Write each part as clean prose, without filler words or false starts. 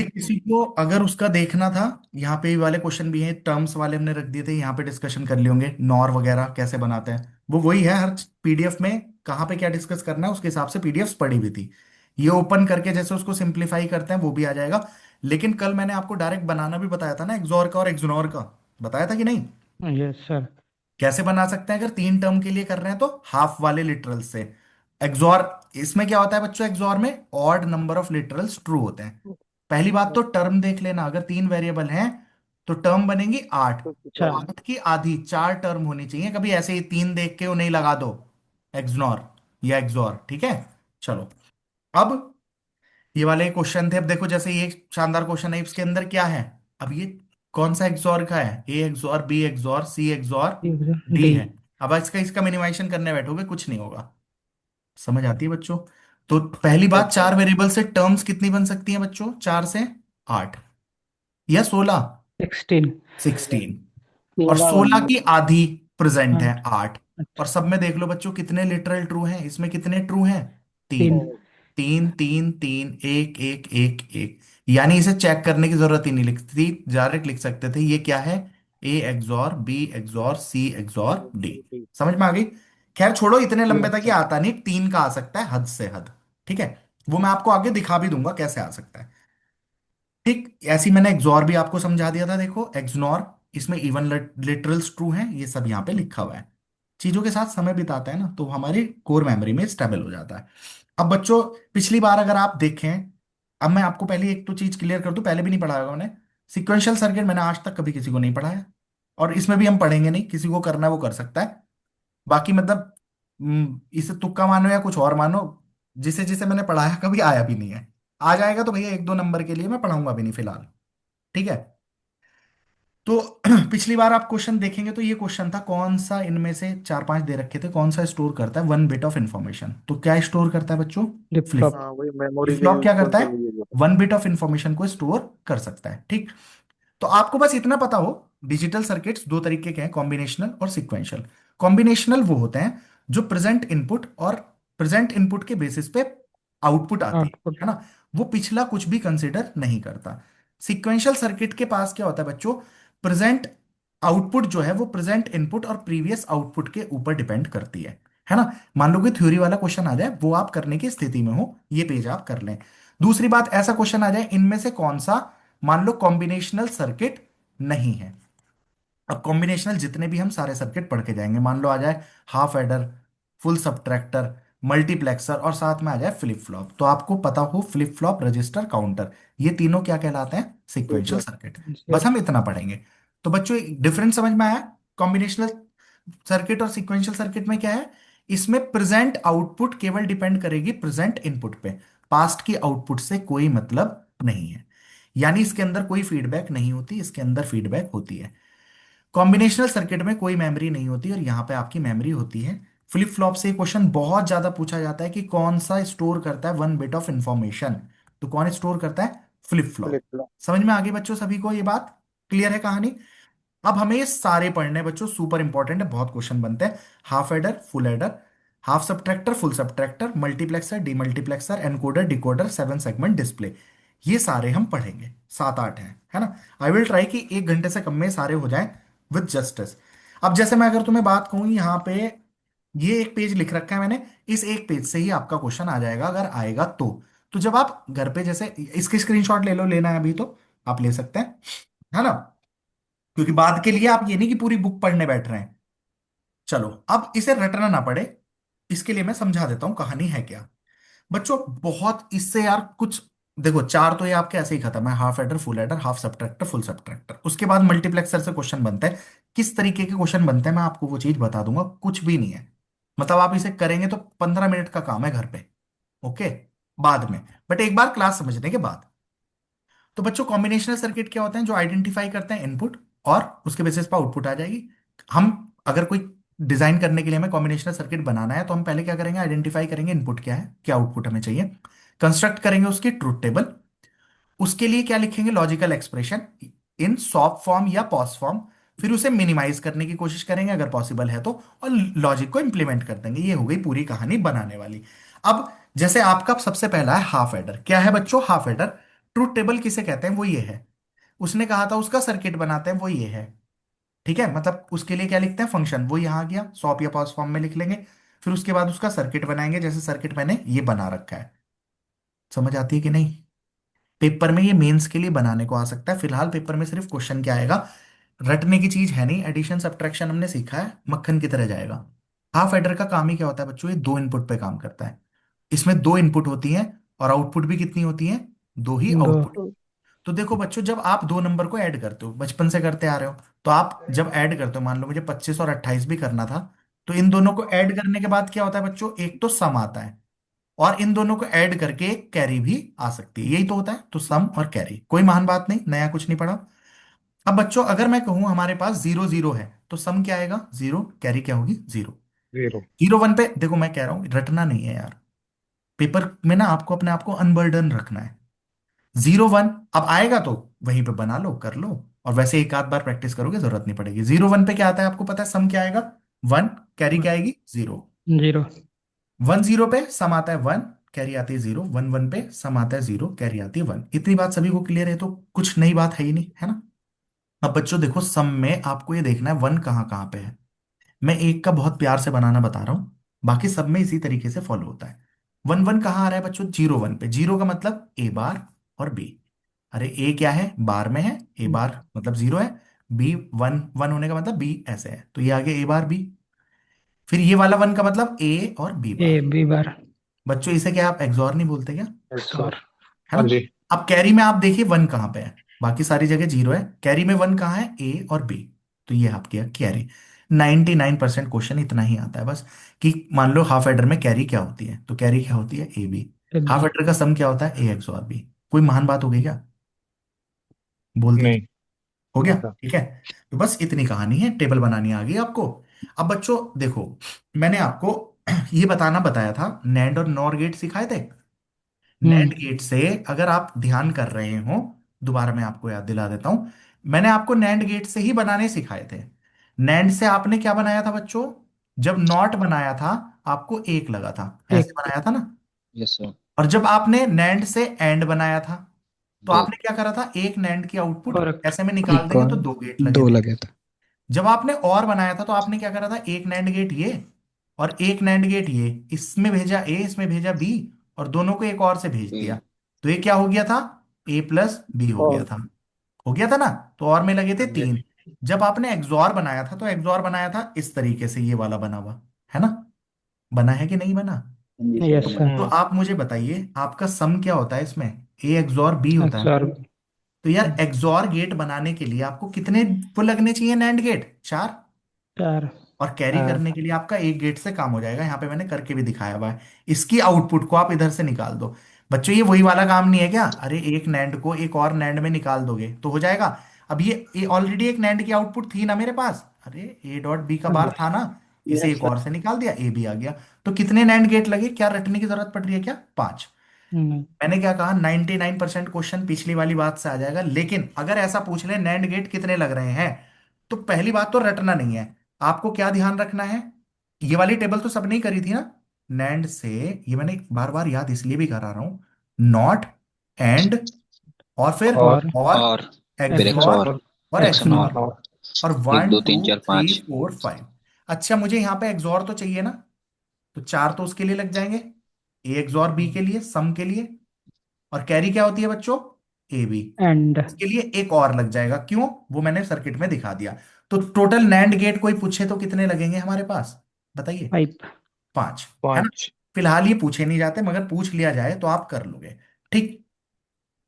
ये किसी को अगर उसका देखना था, यहाँ पे ये वाले क्वेश्चन भी हैं, टर्म्स वाले हमने रख दिए थे, यहाँ पे डिस्कशन कर लिए होंगे, नॉर वगैरह कैसे बनाते हैं, वो वही है हर पीडीएफ में, कहाँ पे क्या डिस्कस करना है उसके हिसाब से पीडीएफ पड़ी हुई थी। ये ओपन करके जैसे उसको सिंप्लीफाई करते हैं वो भी आ जाएगा। लेकिन कल मैंने आपको डायरेक्ट बनाना भी बताया था ना, एक्सॉर का और एक्सनॉर का, बताया था कि नहीं? Yes sir. कैसे बना सकते हैं अगर तीन टर्म के लिए कर रहे हैं तो, हाफ वाले लिटरल से। एक्सॉर, इसमें क्या होता है बच्चों, एक्सॉर में odd number of literals true होते हैं। पहली बात तो टर्म देख लेना, अगर तीन वेरिएबल हैं तो टर्म बनेगी आठ। तो अच्छा। आठ की आधी चार टर्म होनी चाहिए, कभी ऐसे ही तीन देख के वो नहीं लगा दो, एक्सनॉर या एक्सॉर, ठीक है। चलो, अब ये वाले क्वेश्चन थे, अब देखो जैसे ये शानदार क्वेश्चन है, इसके अंदर क्या है। अब ये कौन सा एक्सॉर का है, A XOR B XOR C XOR D D. है। अब इसका इसका मिनिमाइजेशन करने बैठोगे कुछ नहीं होगा। समझ आती है बच्चों? तो पहली बात, चार वेरिएबल से टर्म्स कितनी बन सकती हैं बच्चों, चार से आठ या 16, 16। 16। और 16 16 होंगे। की आधी प्रेजेंट है आठ। आठ। अच्छा। और सब में देख लो बच्चों कितने लिटरल ट्रू हैं, इसमें कितने ट्रू हैं, तीन। 3। तीन तीन तीन, एक एक एक एक, यानी इसे चेक करने की जरूरत ही नहीं लिखती, डायरेक्ट लिख सकते थे ये क्या है, A XOR B XOR C XOR D. समझ में आ गई? खैर छोड़ो, इतने लंबे यस तक ये सर। आता नहीं, तीन का आ सकता है हद से हद, ठीक है। वो मैं आपको आगे दिखा भी दूंगा कैसे आ सकता है। ठीक ऐसी मैंने एक्सॉर भी आपको समझा दिया था, देखो एक्सनॉर, इसमें इवन लिटरल्स ट्रू हैं, ये सब यहाँ पे लिखा हुआ है। चीजों के साथ समय बिताते हैं ना तो हमारी कोर मेमोरी में स्टेबल हो जाता है। अब बच्चों, पिछली बार अगर आप देखें, अब मैं आपको पहले एक तो चीज क्लियर कर दूं, पहले भी नहीं पढ़ाया होगा मैंने, सिक्वेंशियल सर्किट मैंने आज तक कभी किसी को नहीं पढ़ाया, और इसमें भी हम पढ़ेंगे नहीं, किसी को करना है वो कर सकता है। बाकी मतलब इसे तुक्का मानो या कुछ और मानो, जिसे जिसे मैंने पढ़ाया कभी आया भी नहीं है। आ जाएगा तो भैया एक दो नंबर के लिए, मैं पढ़ाऊंगा भी नहीं फिलहाल, ठीक है। तो पिछली बार आप क्वेश्चन देखेंगे तो ये क्वेश्चन था, कौन सा इनमें से चार पांच दे रखे थे, कौन सा स्टोर करता है वन बिट ऑफ इंफॉर्मेशन, तो क्या स्टोर करता है बच्चों, flip flip. Flop. Flip flop क्या करता है, वन बिट ऑफ इंफॉर्मेशन को स्टोर कर सकता है, ठीक। तो आपको बस इतना पता हो, डिजिटल सर्किट्स दो तरीके के हैं, कॉम्बिनेशनल और सिक्वेंशियल। कॉम्बिनेशनल वो होते हैं जो प्रेजेंट इनपुट और प्रेजेंट इनपुट के बेसिस पे आउटपुट आती आउटपुट। है ना, वो पिछला कुछ भी कंसिडर नहीं करता। सिक्वेंशियल सर्किट के पास क्या होता है बच्चों, प्रेजेंट आउटपुट जो है वो प्रेजेंट इनपुट और प्रीवियस आउटपुट के ऊपर डिपेंड करती है ना। मान लो कि थ्योरी वाला क्वेश्चन आ जाए, वो आप करने की स्थिति में हो, ये पेज आप कर लें। दूसरी बात, ऐसा क्वेश्चन आ जाए इनमें से कौन सा, मान लो कॉम्बिनेशनल सर्किट नहीं है। अब कॉम्बिनेशनल जितने भी हम सारे सर्किट पढ़ के जाएंगे, मान लो आ जाए half adder, full subtractor, multiplexer और साथ में आ जाए फ्लिप फ्लॉप, तो आपको पता हो फ्लिप फ्लॉप रजिस्टर काउंटर, ये तीनों क्या कहलाते हैं, सिक्वेंशियल सर्किट। बस हम इतना पढ़ेंगे। तो बच्चों डिफरेंस समझ में आया, कॉम्बिनेशनल सर्किट और सिक्वेंशियल सर्किट में क्या है, इसमें प्रेजेंट आउटपुट केवल डिपेंड करेगी प्रेजेंट इनपुट पे, पास्ट की आउटपुट से कोई मतलब नहीं है। यानी इसके अंदर कोई फीडबैक नहीं होती, इसके अंदर फीडबैक होती है। कॉम्बिनेशनल सर्किट में कोई मेमोरी नहीं होती और यहां पे आपकी मेमोरी होती है। फ्लिप फ्लॉप से क्वेश्चन बहुत ज्यादा पूछा जाता है कि कौन सा स्टोर करता है वन बिट ऑफ इंफॉर्मेशन, तो कौन स्टोर करता है, फ्लिप फ्लॉप। समझ में आ गई बच्चों सभी को ये बात, क्लियर है कहानी? अब हमें ये सारे पढ़ने हैं बच्चों, सुपर इंपॉर्टेंट है, बहुत क्वेश्चन बनते हैं। Half adder, full adder, half subtractor, full subtractor, multiplexer, demultiplexer, encoder, decoder, seven segment display, ये सारे हम पढ़ेंगे, सात आठ हैं, है ना। आई विल ट्राई कि एक घंटे से कम में सारे हो जाएं विद जस्टिस। अब जैसे मैं अगर तुम्हें बात कहूं यहाँ पे, ये एक पेज लिख रखा है मैंने, इस एक पेज से ही आपका क्वेश्चन आ जाएगा अगर आएगा तो जब आप घर पे जैसे, इसकी स्क्रीनशॉट ले लो, लेना है अभी तो आप ले सकते हैं, है ना, क्योंकि बाद के लिए आप ये नहीं कि पूरी बुक पढ़ने बैठ रहे हैं। चलो, अब इसे रटना ना पड़े, इसके लिए मैं समझा देता हूं कहानी है क्या। बच्चों बहुत इससे यार कुछ, देखो चार तो ये आपके ऐसे ही खत्म है, half adder, full adder, half subtractor, full subtractor, उसके बाद मल्टीप्लेक्सर से क्वेश्चन बनते हैं। किस तरीके के क्वेश्चन बनते हैं मैं आपको वो चीज बता दूंगा, कुछ भी नहीं है, मतलब आप इसे करेंगे तो 15 मिनट का काम है घर पे, ओके, बाद में, बट एक बार क्लास समझने के बाद। तो बच्चों कॉम्बिनेशनल सर्किट क्या होते हैं, जो आइडेंटिफाई करते हैं इनपुट और उसके बेसिस पर आउटपुट आ जाएगी। हम अगर कोई डिजाइन करने के लिए हमें कॉम्बिनेशनल सर्किट बनाना है तो हम पहले क्या करेंगे, आइडेंटिफाई करेंगे इनपुट क्या है, क्या आउटपुट हमें चाहिए, कंस्ट्रक्ट करेंगे उसकी ट्रूथ टेबल, उसके लिए क्या लिखेंगे, logical expression in soft form या पॉज फॉर्म, फिर उसे मिनिमाइज करने की कोशिश करेंगे अगर पॉसिबल है तो, और लॉजिक को इंप्लीमेंट कर देंगे। ये हो गई पूरी कहानी बनाने वाली। अब जैसे आपका सबसे पहला है हाफ एडर, क्या है बच्चों हाफ एडर, ट्रूथ टेबल किसे कहते हैं, वो ये है। उसने कहा था उसका सर्किट बनाते हैं, वो ये है। ठीक है, मतलब उसके लिए क्या लिखते हैं, फंक्शन, वो यहां आ गया, सॉप या पॉज फॉर्म में लिख लेंगे। फिर उसके बाद उसका सर्किट बनाएंगे, जैसे सर्किट मैंने ये बना रखा है। समझ आती है कि नहीं? पेपर में ये मेंस के लिए बनाने को आ सकता है, फिलहाल पेपर में सिर्फ क्वेश्चन क्या आएगा। रटने की चीज है नहीं, एडिशन सब्ट्रैक्शन हमने सीखा है, मक्खन की तरह जाएगा। हाफ एडर का काम ही क्या होता है बच्चों, ये दो इनपुट पे काम करता है। इसमें दो इनपुट होती हैं, और आउटपुट भी कितनी होती है, दो ही दो। आउटपुट। तो देखो बच्चों, जब आप दो नंबर को ऐड करते हो, बचपन से करते आ रहे हो, तो आप जब ऐड करते हो, मान लो मुझे 25 और 28 भी करना था, तो इन दोनों को ऐड करने के बाद क्या होता है बच्चों, एक तो सम आता है, और इन दोनों को ऐड करके एक कैरी भी आ सकती है, यही तो होता है। तो सम और कैरी, कोई महान बात नहीं, नया कुछ नहीं पढ़ा। अब बच्चों अगर मैं कहूं हमारे पास जीरो जीरो है, तो सम क्या आएगा, जीरो, कैरी क्या होगी, जीरो। 0। जीरो वन पे देखो, मैं कह रहा हूं रटना नहीं है यार, पेपर में ना आपको अपने आप को अनबर्डन रखना है। जीरो वन अब आएगा तो वहीं पे बना लो, कर लो। और वैसे एक आध बार प्रैक्टिस करोगे, जरूरत नहीं पड़ेगी। जीरो वन पे क्या आता है आपको पता है, सम क्या आएगा, वन, कैरी क्या आएगी, जीरो। 0। वन जीरो पे सम आता है वन, कैरी आती है जीरो। वन वन पे सम आता है जीरो, कैरी आती है वन। इतनी बात सभी को क्लियर है, तो कुछ नई बात है ही नहीं, है ना? अब बच्चों देखो, सम में आपको ये देखना है वन कहाँ कहाँ पे है। मैं एक का बहुत प्यार से बनाना बता रहा हूँ, बाकी सब में इसी तरीके से फॉलो होता है। वन वन कहाँ आ रहा है बच्चों, जीरो वन पे। जीरो का मतलब ए बार और बी। अरे ए क्या है, बार में है, ए बार मतलब जीरो है। बी वन वन होने का मतलब बी ऐसे है, तो ये आ गया ए बार बी। फिर ये वाला वन का मतलब ए और बी ए बार। बी बार। बच्चों इसे क्या आप एग्जॉर नहीं बोलते क्या, अच्छा। और। है ना? हाँ जी। अब कैरी में आप देखिए वन कहाँ पे है, बाकी सारी जगह जीरो है, कैरी में वन कहाँ है, ए और बी। तो ये आप किया कैरी। 99% क्वेश्चन इतना ही आता है बस, कि मान लो हाफ एडर में कैरी क्या होती है, तो कैरी क्या होती है, A B. A half B. Adder का सम क्या होता है, ए एक्स और बी। कोई महान बात हो गई क्या, बोल दे। नहीं। हो गया, अच्छा। ठीक है। तो बस इतनी कहानी है, टेबल बनानी आ गई आपको। अब बच्चों देखो, मैंने आपको ये बताना बताया था, नैंड और नॉर गेट सिखाए थे। हम्म। नैंड गेट से अगर आप ध्यान कर रहे हो, दोबारा मैं आपको याद दिला देता हूं। मैंने आपको नैंड गेट से ही बनाने सिखाए थे। नैंड से आपने क्या बनाया था बच्चों, जब नॉट बनाया था, आपको एक लगा था, ऐसे एक। बनाया था ना। Yes sir. और जब आपने नैंड से एंड बनाया था, तो दो। आपने क्या करा था, एक नैंड की आउटपुट और ऐसे में निकाल एक देंगे और तो दो गेट लगे दो थे। लगे थे। जब आपने और बनाया था, तो आपने क्या करा था, एक नैंड गेट ये, और एक नैंड गेट ये, इसमें भेजा ए, इसमें भेजा बी, और दोनों को एक और से भेज बी। दिया। तो ये क्या हो गया था, ए प्लस बी हो गया और। था। हो गया था ना? तो और में लगे थे हाँ जी। तीन। जब आपने एक्सॉर बनाया था, तो एक्सॉर बनाया था इस तरीके से, ये वाला बना हुआ, है ना? बना है कि नहीं बना? हाँ जी सर यस बना। सर। तो आप मुझे बताइए, आपका सम क्या होता है इसमें, ए एक्सॉर बी होता है ना? एक्सआर। तो यार एक्सॉर गेट बनाने के लिए आपको कितने वो लगने चाहिए, नैंड गेट, चार। 4। और कैरी हाँ। करने के लिए आपका एक गेट से काम हो जाएगा, यहाँ पे मैंने करके भी दिखाया हुआ है। इसकी आउटपुट को आप इधर से निकाल दो। बच्चों ये वही वाला काम नहीं है क्या, अरे एक नैंड को एक और नैंड में निकाल दोगे तो हो जाएगा। अब ये ऑलरेडी एक नैंड की आउटपुट थी ना मेरे पास, अरे ए डॉट बी का हाँ बार जी। था ना, इसे यस एक सर। और से निकाल दिया, ए भी आ गया। तो कितने नैंड गेट लगे, क्या रटने की जरूरत पड़ रही है क्या, पांच। नहीं। मैंने क्या कहा, 99% क्वेश्चन पिछली वाली बात से आ जाएगा, लेकिन अगर ऐसा पूछ ले नैंड गेट कितने लग रहे हैं, तो पहली बात तो रटना नहीं है। आपको क्या ध्यान रखना है, ये वाली टेबल तो सबने ही करी थी ना, नैंड से। ये मैंने बार बार याद इसलिए भी करा रहा हूं, नॉट, एंड, और फिर और और और फिर एक्स एक्सॉर और एक्सआर। और एक्स एक्सनॉर। एक्सनॉर। नॉट। और। और एक वन दो टू तीन चार थ्री पाँच। Four five. अच्छा मुझे यहाँ पे एक्सॉर तो चाहिए ना, तो चार तो उसके लिए लग जाएंगे, ए एक्सॉर बी के लिए, सम के लिए। और कैरी क्या होती है बच्चों, ए बी। एंड। इसके लिए एक और लग जाएगा, क्यों, वो मैंने सर्किट में दिखा दिया। तो टोटल नैंड गेट कोई पूछे तो कितने लगेंगे हमारे पास, बताइए। 5। पांच, है ना? 5। फिलहाल ये पूछे नहीं जाते, मगर पूछ लिया जाए तो आप कर लोगे। ठीक।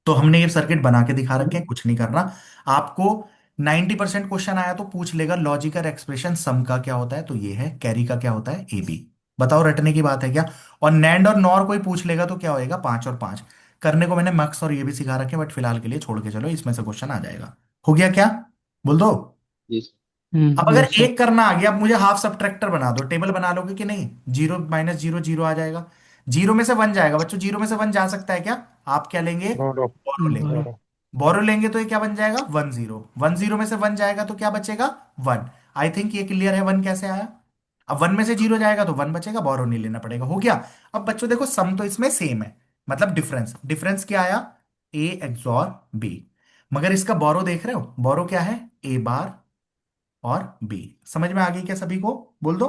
तो हमने ये सर्किट बना के दिखा रखे हैं, कुछ नहीं करना आपको। 90% क्वेश्चन आया तो पूछ लेगा लॉजिकल एक्सप्रेशन सम का क्या होता है, तो ये है, कैरी का क्या होता है, ए बी। बताओ रटने की बात है क्या? और नैंड और नॉर कोई पूछ लेगा तो क्या होएगा, पांच और पांच। करने को मैंने मक्स और ये भी सिखा रखे हैं, बट फिलहाल के लिए छोड़ के चलो, इसमें से क्वेश्चन आ जाएगा। हो गया क्या, बोल दो। जी। अब अगर यस सर। एक करना आ गया, अब मुझे हाफ सब्ट्रैक्टर बना दो, टेबल बना लोगे कि नहीं? जीरो माइनस जीरो जीरो आ जाएगा, जीरो में से वन जाएगा बच्चों, जीरो में से वन जा सकता है क्या? आप क्या लेंगे, बोलो। बोरो लेंगे। बोलो। बोरो लेंगे तो ये क्या बन जाएगा, वन जीरो। वन जीरो में से वन जाएगा तो क्या बचेगा, वन। आई थिंक ये क्लियर है, वन कैसे आया। अब वन में से जीरो जाएगा तो वन बचेगा, बोरो नहीं लेना पड़ेगा, हो गया। अब बच्चों देखो, सम तो इसमें सेम है, मतलब डिफरेंस, डिफरेंस क्या आया, ए एक्सॉर बी। मगर इसका बोरो देख रहे हो, बोरो क्या है, ए बार और बी। समझ में आ गई क्या सभी को, बोल दो।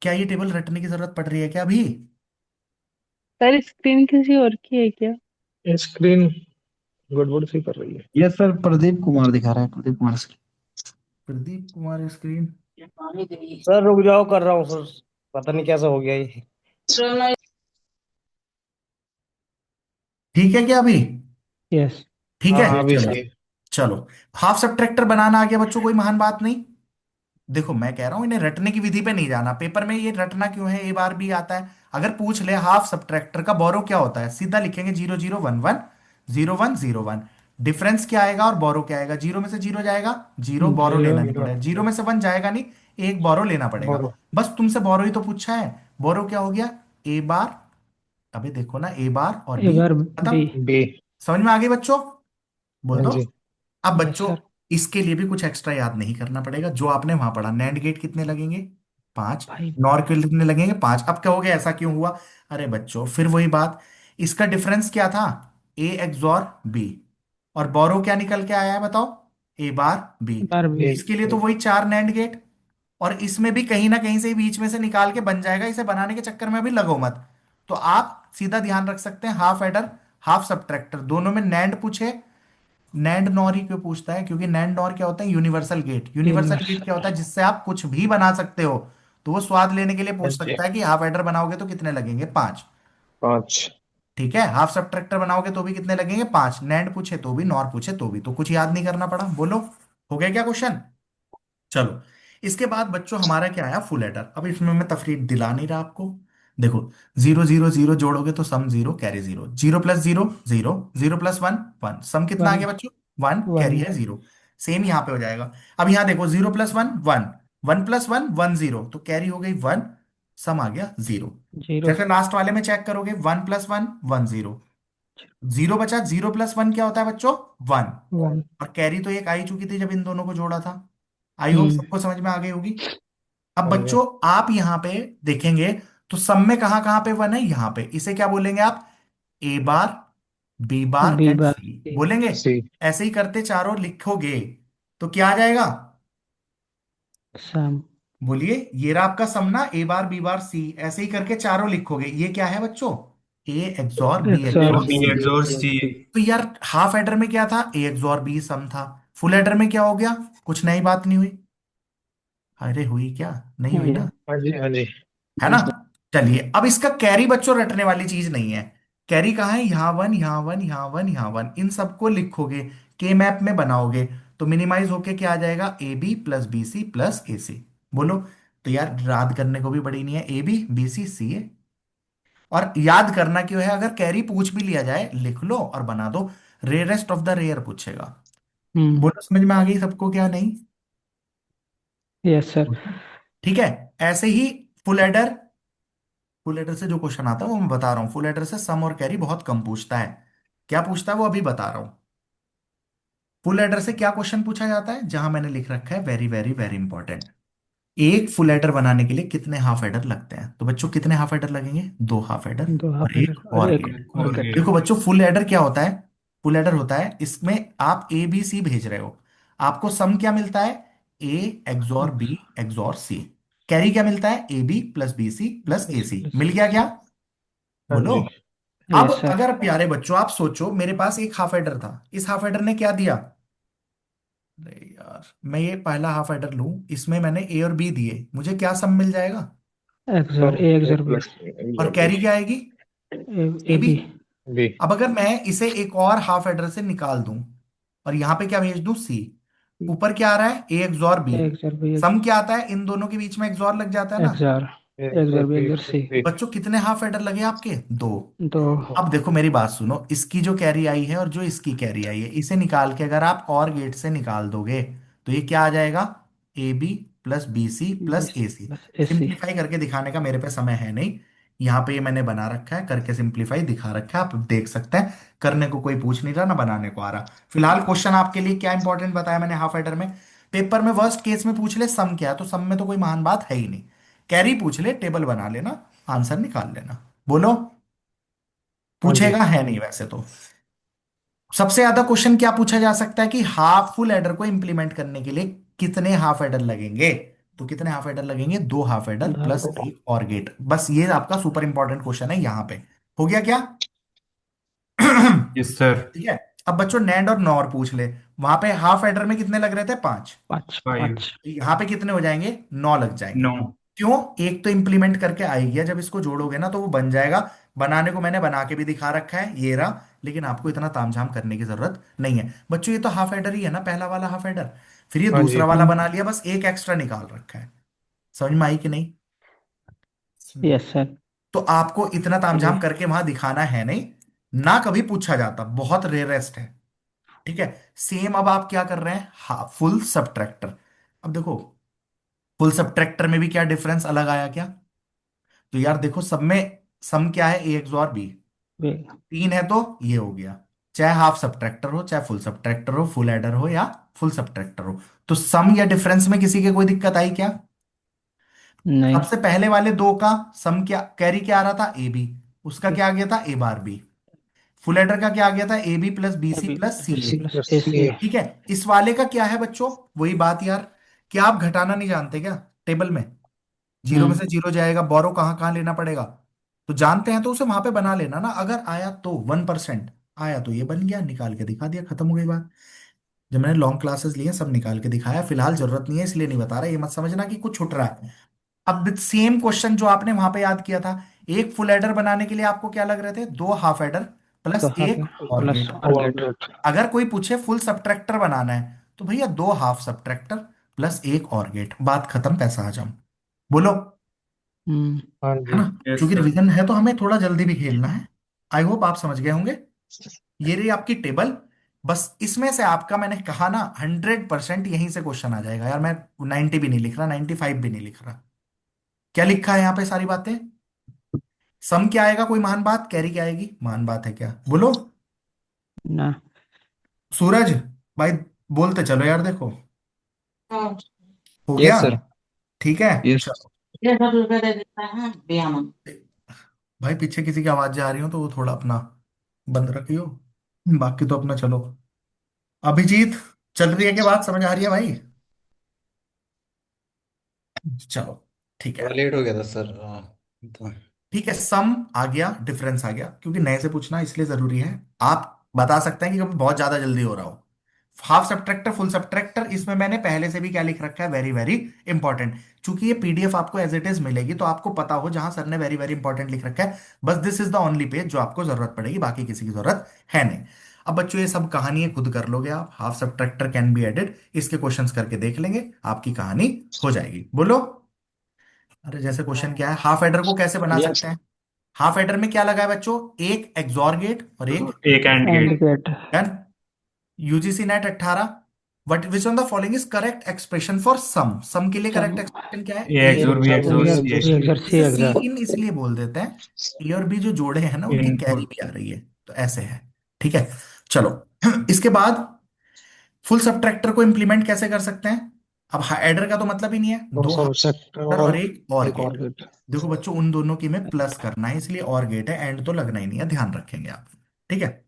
क्या ये टेबल रटने की जरूरत पड़ रही है क्या अभी? सर स्क्रीन किसी और की है क्या? स्क्रीन गड़बड़ सी कर रही है। यस सर, प्रदीप कुमार दिखा रहा है, प्रदीप कुमार से। प्रदीप कुमार स्क्रीन। सर रुक जाओ, कर रहा हूँ सर। पता नहीं कैसा हो गया ये। ठीक है क्या अभी? यस। ठीक हाँ है हाँ, अभी चलो। सही है। चलो, हाफ सब्ट्रैक्टर बनाना आ गया बच्चों, कोई महान बात नहीं। देखो मैं कह रहा हूं इन्हें रटने की विधि पे नहीं जाना, पेपर में ये रटना क्यों है, ए बार भी आता है। अगर पूछ ले हाफ सब्ट्रैक्टर का बोरो क्या होता है, सीधा लिखेंगे 0 0 1 1 0 1 0 1। डिफरेंस क्या आएगा और बोरो क्या आएगा, जीरो में से जीरो जाएगा, जीरो बोरो जीरो। लेना नहीं जीरो। पड़ेगा, जीरो में से वन जाएगा नहीं, एक बोरो लेना पड़ेगा। बोलो। बस तुमसे बोरो ही तो पूछा है। बोरो क्या हो गया, ए बार। अबे देखो ना, ए बार और एक बी। बार बी। खत्म। बी। समझ में आ गई बच्चों, बोल हाँ दो। जी। अब यस बच्चों सर। इसके लिए भी कुछ एक्स्ट्रा याद नहीं करना पड़ेगा, जो आपने वहां पढ़ा, नैंड गेट कितने लगेंगे, पांच। भाई। नॉर के कितने लगेंगे, पांच। अब कहोगे ऐसा क्यों हुआ, अरे बच्चों फिर वही बात, इसका डिफरेंस क्या था, ए एक्सॉर बी। और बोरो क्या निकल के आया है बताओ, ए बार बी। बार बी। बी। इसके लिए तो वही चार नैंड गेट। और इसमें भी कहीं ना कहीं से बीच में से निकाल के बन जाएगा, इसे बनाने के चक्कर में भी लगो मत। तो आप सीधा ध्यान रख सकते हैं, हाफ एडर हाफ सब्ट्रैक्टर दोनों में नैंड पूछे। नैंड नॉर ही क्यों पूछता है, क्योंकि नैंड नॉर क्या होता है, यूनिवर्सल गेट। यूनिवर्सल गेट क्या होता है, यूनिवर्सल। जिससे आप कुछ भी बना सकते हो। तो वो स्वाद लेने के लिए हाँ पूछ जी। सकता है कि हाफ एडर बनाओगे तो कितने लगेंगे, पांच। पाँच। ठीक है, हाफ सब्ट्रैक्टर बनाओगे तो भी कितने लगेंगे, पांच। नैंड पूछे तो भी, नॉर पूछे तो भी, तो कुछ याद नहीं करना पड़ा, बोलो। हो गया क्या क्वेश्चन? चलो, इसके बाद बच्चों हमारा क्या आया, फुल एडर। अब इसमें मैं तफरीक दिला नहीं रहा आपको। देखो, 0 0 0 जोड़ोगे तो sum zero, carry zero, zero plus zero zero, zero plus one one, sum कितना आ वन। गया बच्चों, वन, कैरी वन। है जीरो। सेम यहाँ पे हो जाएगा। अब यहाँ देखो, 0 + 1 1, 1 + 1 1 0, तो कैरी हो गई वन, सम आ गया जीरो। जीरो। जैसे लास्ट वाले में चेक करोगे, 1 + 1 1 0, जीरो बचा, 0 + 1 क्या होता है बच्चों, वन। वन। और कैरी तो एक आई चुकी थी जब इन दोनों को जोड़ा था। आई होप हम्म। सबको समझ में आ गई होगी। अब हाँ जी। बच्चों आप यहां पे देखेंगे, तो सब में कहां कहां पे वन है, यहां पे, इसे क्या बोलेंगे आप, ए bar, B bar B and bar C सी। बोलेंगे। सी। ऐसे ही करते चारों लिखोगे तो क्या आ जाएगा, सम। बोलिए। ये रहा आपका सम ना, ए बार बी बार सी, ऐसे ही करके चारों लिखोगे। ये क्या है बच्चों, ए एक्सॉर बी एक्स और एक्सॉर बी सी। एग्जॉर सी। तो यार हाफ एडर में क्या था, ए एक्सॉर बी सम था। फुल एडर में क्या हो गया, कुछ नई बात नहीं हुई। अरे हुई क्या, नहीं हुई ना, हाँ जी। हाँ जी। है ना। चलिए, अब इसका कैरी बच्चों रटने वाली चीज नहीं है। कैरी कहाँ है, यहाँ वन, यहाँ वन, यहाँ वन, यहाँ वन, इन सबको लिखोगे, के मैप में बनाओगे, तो मिनिमाइज होके क्या आ जाएगा, A B plus B C plus A C. बोलो। तो यार याद करने को भी बड़ी नहीं है, A B B C C ए। और याद करना क्यों है, अगर कैरी पूछ भी लिया जाए लिख लो और बना दो। रेयरेस्ट ऑफ द रेयर पूछेगा। हम्म। बोलो, समझ में आ गई सबको क्या नहीं? Yes sir. ठीक है। ऐसे ही फुल एडर, फुल एडर से जो क्वेश्चन आता है वो मैं बता रहा हूँ, फुल एडर से सम और कैरी बहुत कम पूछता है। क्या पूछता है वो अभी बता रहा हूँ। फुल एडर से क्या क्वेश्चन पूछा जाता है, जहां मैंने लिख रखा है वेरी वेरी वेरी इंपॉर्टेंट, एक फुल एडर बनाने के लिए कितने हाफ एडर लगते हैं। तो बच्चों कितने हाफ एडर लगेंगे, दो हाफ एडर दो और हाफ एक एडर और और एक गेट। और और गेट। गेट। देखो बच्चों, फुल एडर क्या होता है, फुल एडर होता है इसमें आप ए बी सी भेज रहे हो, आपको सम क्या मिलता है, A XOR B XOR C. Carry क्या मिलता है, A B plus B C plus A plus C, plus मिल गया क्या, हाँ बोलो। जी। अब यस सर। अगर प्यारे बच्चों आप सोचो, मेरे पास एक हाफ एडर था, इस हाफ एडर ने क्या दिया, अरे यार मैं ये पहला हाफ एडर लूं, इसमें मैंने ए और बी दिए, मुझे क्या सम मिल जाएगा, एक्स और सम ए ए एक्स और बी। प्लस और एग्जॉर बी। कैरी क्या आएगी, ए ए बी। बी। बी। अब अगर मैं इसे एक और हाफ एडर से निकाल दूं और यहां पे क्या भेज दूं, सी। ऊपर क्या आ रहा है, A XOR B. A x और बी। सम क्या आता है, इन दोनों के बीच में एक्सॉर लग जाता है ना। एक्स और एक्स एग्जॉर और बी बी एक्स और प्लस सी। सी। बच्चों कितने हाफ एडर लगे आपके, दो। दो। अब देखो मेरी बात सुनो, इसकी जो कैरी आई है और जो इसकी कैरी आई है, इसे निकाल के अगर आप और गेट से निकाल दोगे तो ये क्या आ जाएगा, A B plus B C B plus A C C. Plus A C. Simplify करके दिखाने का मेरे पे समय है नहीं, यहाँ पे ये मैंने बना रखा है, करके सिंप्लीफाई दिखा रखा है, आप देख सकते हैं। करने को कोई पूछ नहीं रहा ना बनाने को आ रहा। फिलहाल क्वेश्चन आपके लिए क्या इंपॉर्टेंट बताया मैंने हाफ एडर में, पेपर में वर्स्ट केस में पूछ ले सम क्या है, तो सम में तो कोई महान बात है ही नहीं। कैरी पूछ ले, टेबल बना लेना, आंसर निकाल लेना। बोलो। हाँ जी। पूछेगा है नहीं वैसे तो। सबसे ज्यादा क्वेश्चन क्या पूछा जा सकता है कि हाफ फुल एडर को इंप्लीमेंट करने के लिए कितने हाफ एडर लगेंगे। तो कितने हाफ एडर लगेंगे, दो हाफ एडर प्लस एक और गेट। बस ये आपका सुपर इंपॉर्टेंट क्वेश्चन है यहां पे। हो गया क्या? Yes sir. ठीक है। अब बच्चों नैंड और नॉर पूछ ले। वहां पे हाफ एडर में कितने लग रहे थे, पांच। 5 फाइव। 5। तो यहाँ पे कितने हो जाएंगे, नौ लग जाएंगे। नो। क्यों? एक तो इंप्लीमेंट करके आ ही गया, जब इसको जोड़ोगे ना तो वो बन जाएगा। बनाने को मैंने बना के भी दिखा रखा है, ये रहा। लेकिन आपको इतना तामझाम करने की जरूरत नहीं है बच्चों, ये तो हाफ एडर ही है ना, पहला वाला हाफ एडर। फिर ये हाँ जी। दूसरा वाला बना लिया, बस एक एक्स्ट्रा निकाल रखा है। समझ में आई कि नहीं? Yes sir. तो आपको इतना जी। तामझाम करके वहां दिखाना है नहीं, ना कभी पूछा जाता, बहुत रेयरेस्ट है। ठीक है। सेम अब आप क्या कर रहे हैं, फुल सबट्रैक्टर। अब देखो, फुल सबट्रैक्टर में भी क्या डिफरेंस अलग आया क्या? तो यार देखो, सब में सम क्या है, ए एक्सॉर बी। वे- तीन है तो ये हो गया। चाहे हाफ सबट्रैक्टर हो, चाहे फुल सबट्रैक्टर हो, फुल एडर हो या फुल सबट्रैक्टर हो, तो सम या डिफरेंस में किसी के कोई दिक्कत आई क्या? नहीं। सबसे पहले वाले दो का सम क्या, कैरी क्या आ रहा था, ए बी। उसका क्या आ गया था, A bar B. Full adder का क्या आ गया था, A B plus B C अभी plus C A. BC plus plus AC। ये। ठीक है। इस वाले का क्या है बच्चों, वही बात यार। क्या आप घटाना नहीं जानते क्या टेबल में? जीरो में से जीरो जाएगा, बोरो कहाँ कहाँ लेना पड़ेगा। तो जानते हैं तो उसे वहां पे बना लेना ना, अगर आया तो 1%। आया तो ये बन गया, निकाल के दिखा दिया, खत्म हो गई बात। जब मैंने लॉन्ग क्लासेस लिए सब निकाल के दिखाया, फिलहाल जरूरत नहीं है इसलिए नहीं बता रहा, ये मत समझना कि कुछ छुट रहा है। अब सेम क्वेश्चन जो आपने वहां पे याद किया था, एक फुल एडर बनाने के लिए आपको क्या लग रहे थे, दो हाफ एडर तो प्लस हाफ एक और प्लस गेट। और और गेट। गेट। अगर कोई पूछे फुल सबट्रैक्टर बनाना है, तो भैया दो हाफ सबट्रैक्टर प्लस एक और गेट, बात खत्म, पैसा हजम। बोलो। हम्म। हाँ है जी। ना? यस क्योंकि सर। रिवीजन है तो हमें थोड़ा जल्दी भी खेलना है। आई होप आप समझ गए होंगे। ये रही आपकी टेबल। बस इसमें से आपका, मैंने कहा ना, 100% यहीं से क्वेश्चन आ जाएगा यार। मैं 90 भी नहीं लिख रहा, 95 भी नहीं लिख रहा। क्या लिखा है यहाँ पे सारी बातें? सम क्या आएगा, कोई महान बात, कैरी क्या आएगी, महान बात है क्या, बोलो। ना। सूरज भाई, बोलते चलो यार, देखो हो गया। Yes sir. ठीक है। यस। चलो। भाई पीछे किसी की आवाज जा रही हो तो वो थोड़ा अपना बंद रखियो। बाकी तो अपना चलो। अभिजीत, चल रही है क्या बात, समझ आ रही है भाई? चलो। ठीक है। थोड़ा लेट हो गया था सर। तो ठीक है, सम आ गया, डिफरेंस आ गया, क्योंकि नए से पूछना इसलिए जरूरी है। आप बता सकते हैं कि कभी बहुत ज्यादा जल्दी हो रहा हो। हाफ सब्ट्रैक्टर फुल सब्ट्रैक्टर, इसमें मैंने पहले से भी क्या लिख रखा है, वेरी वेरी इंपॉर्टेंट। चूंकि ये पीडीएफ आपको एज इट इज मिलेगी, तो आपको पता हो जहां सर ने वेरी वेरी इंपॉर्टेंट लिख रखा है, बस this is the only page जो आपको जरूरत पड़ेगी, बाकी किसी की जरूरत है नहीं। अब बच्चों ये सब कहानी है, खुद कर लोगे आप, half subtractor can be added, इसके क्वेश्चंस करके देख लेंगे, आपकी कहानी हो जाएगी। बोलो। अरे जैसे क्वेश्चन क्या है, हाफ एडर को कैसे बना यस। सकते हैं? हाफ एडर में क्या लगा है बच्चों, एक एक्सॉर गेट और एक एक and and gate. Gate. Done. UGC NET 18। What which on the following is correct expression for sum, sum के लिए करेक्ट सम। एक्सप्रेशन क्या है, ए ए एक्स और बी एक्स ए और बी। सी एक्स। एक्सर सी इसे सी एक्सर। इन इसलिए बोल देते हैं, ए और बी जो जोड़े हैं ना उनकी कैरी इनपुट। भी आ रही है, तो ऐसे है। ठीक है। चलो। इसके बाद फुल सबट्रैक्टर को इंप्लीमेंट कैसे कर सकते हैं? अब एडर का तो मतलब ही नहीं है, और दो सब सेक्टर हाफ और और एक और एक और गेट। गेट। देखो बच्चों, उन दोनों की में प्लस करना है, इसलिए और गेट है, एंड तो लगना ही नहीं है, ध्यान रखेंगे आप। ठीक है।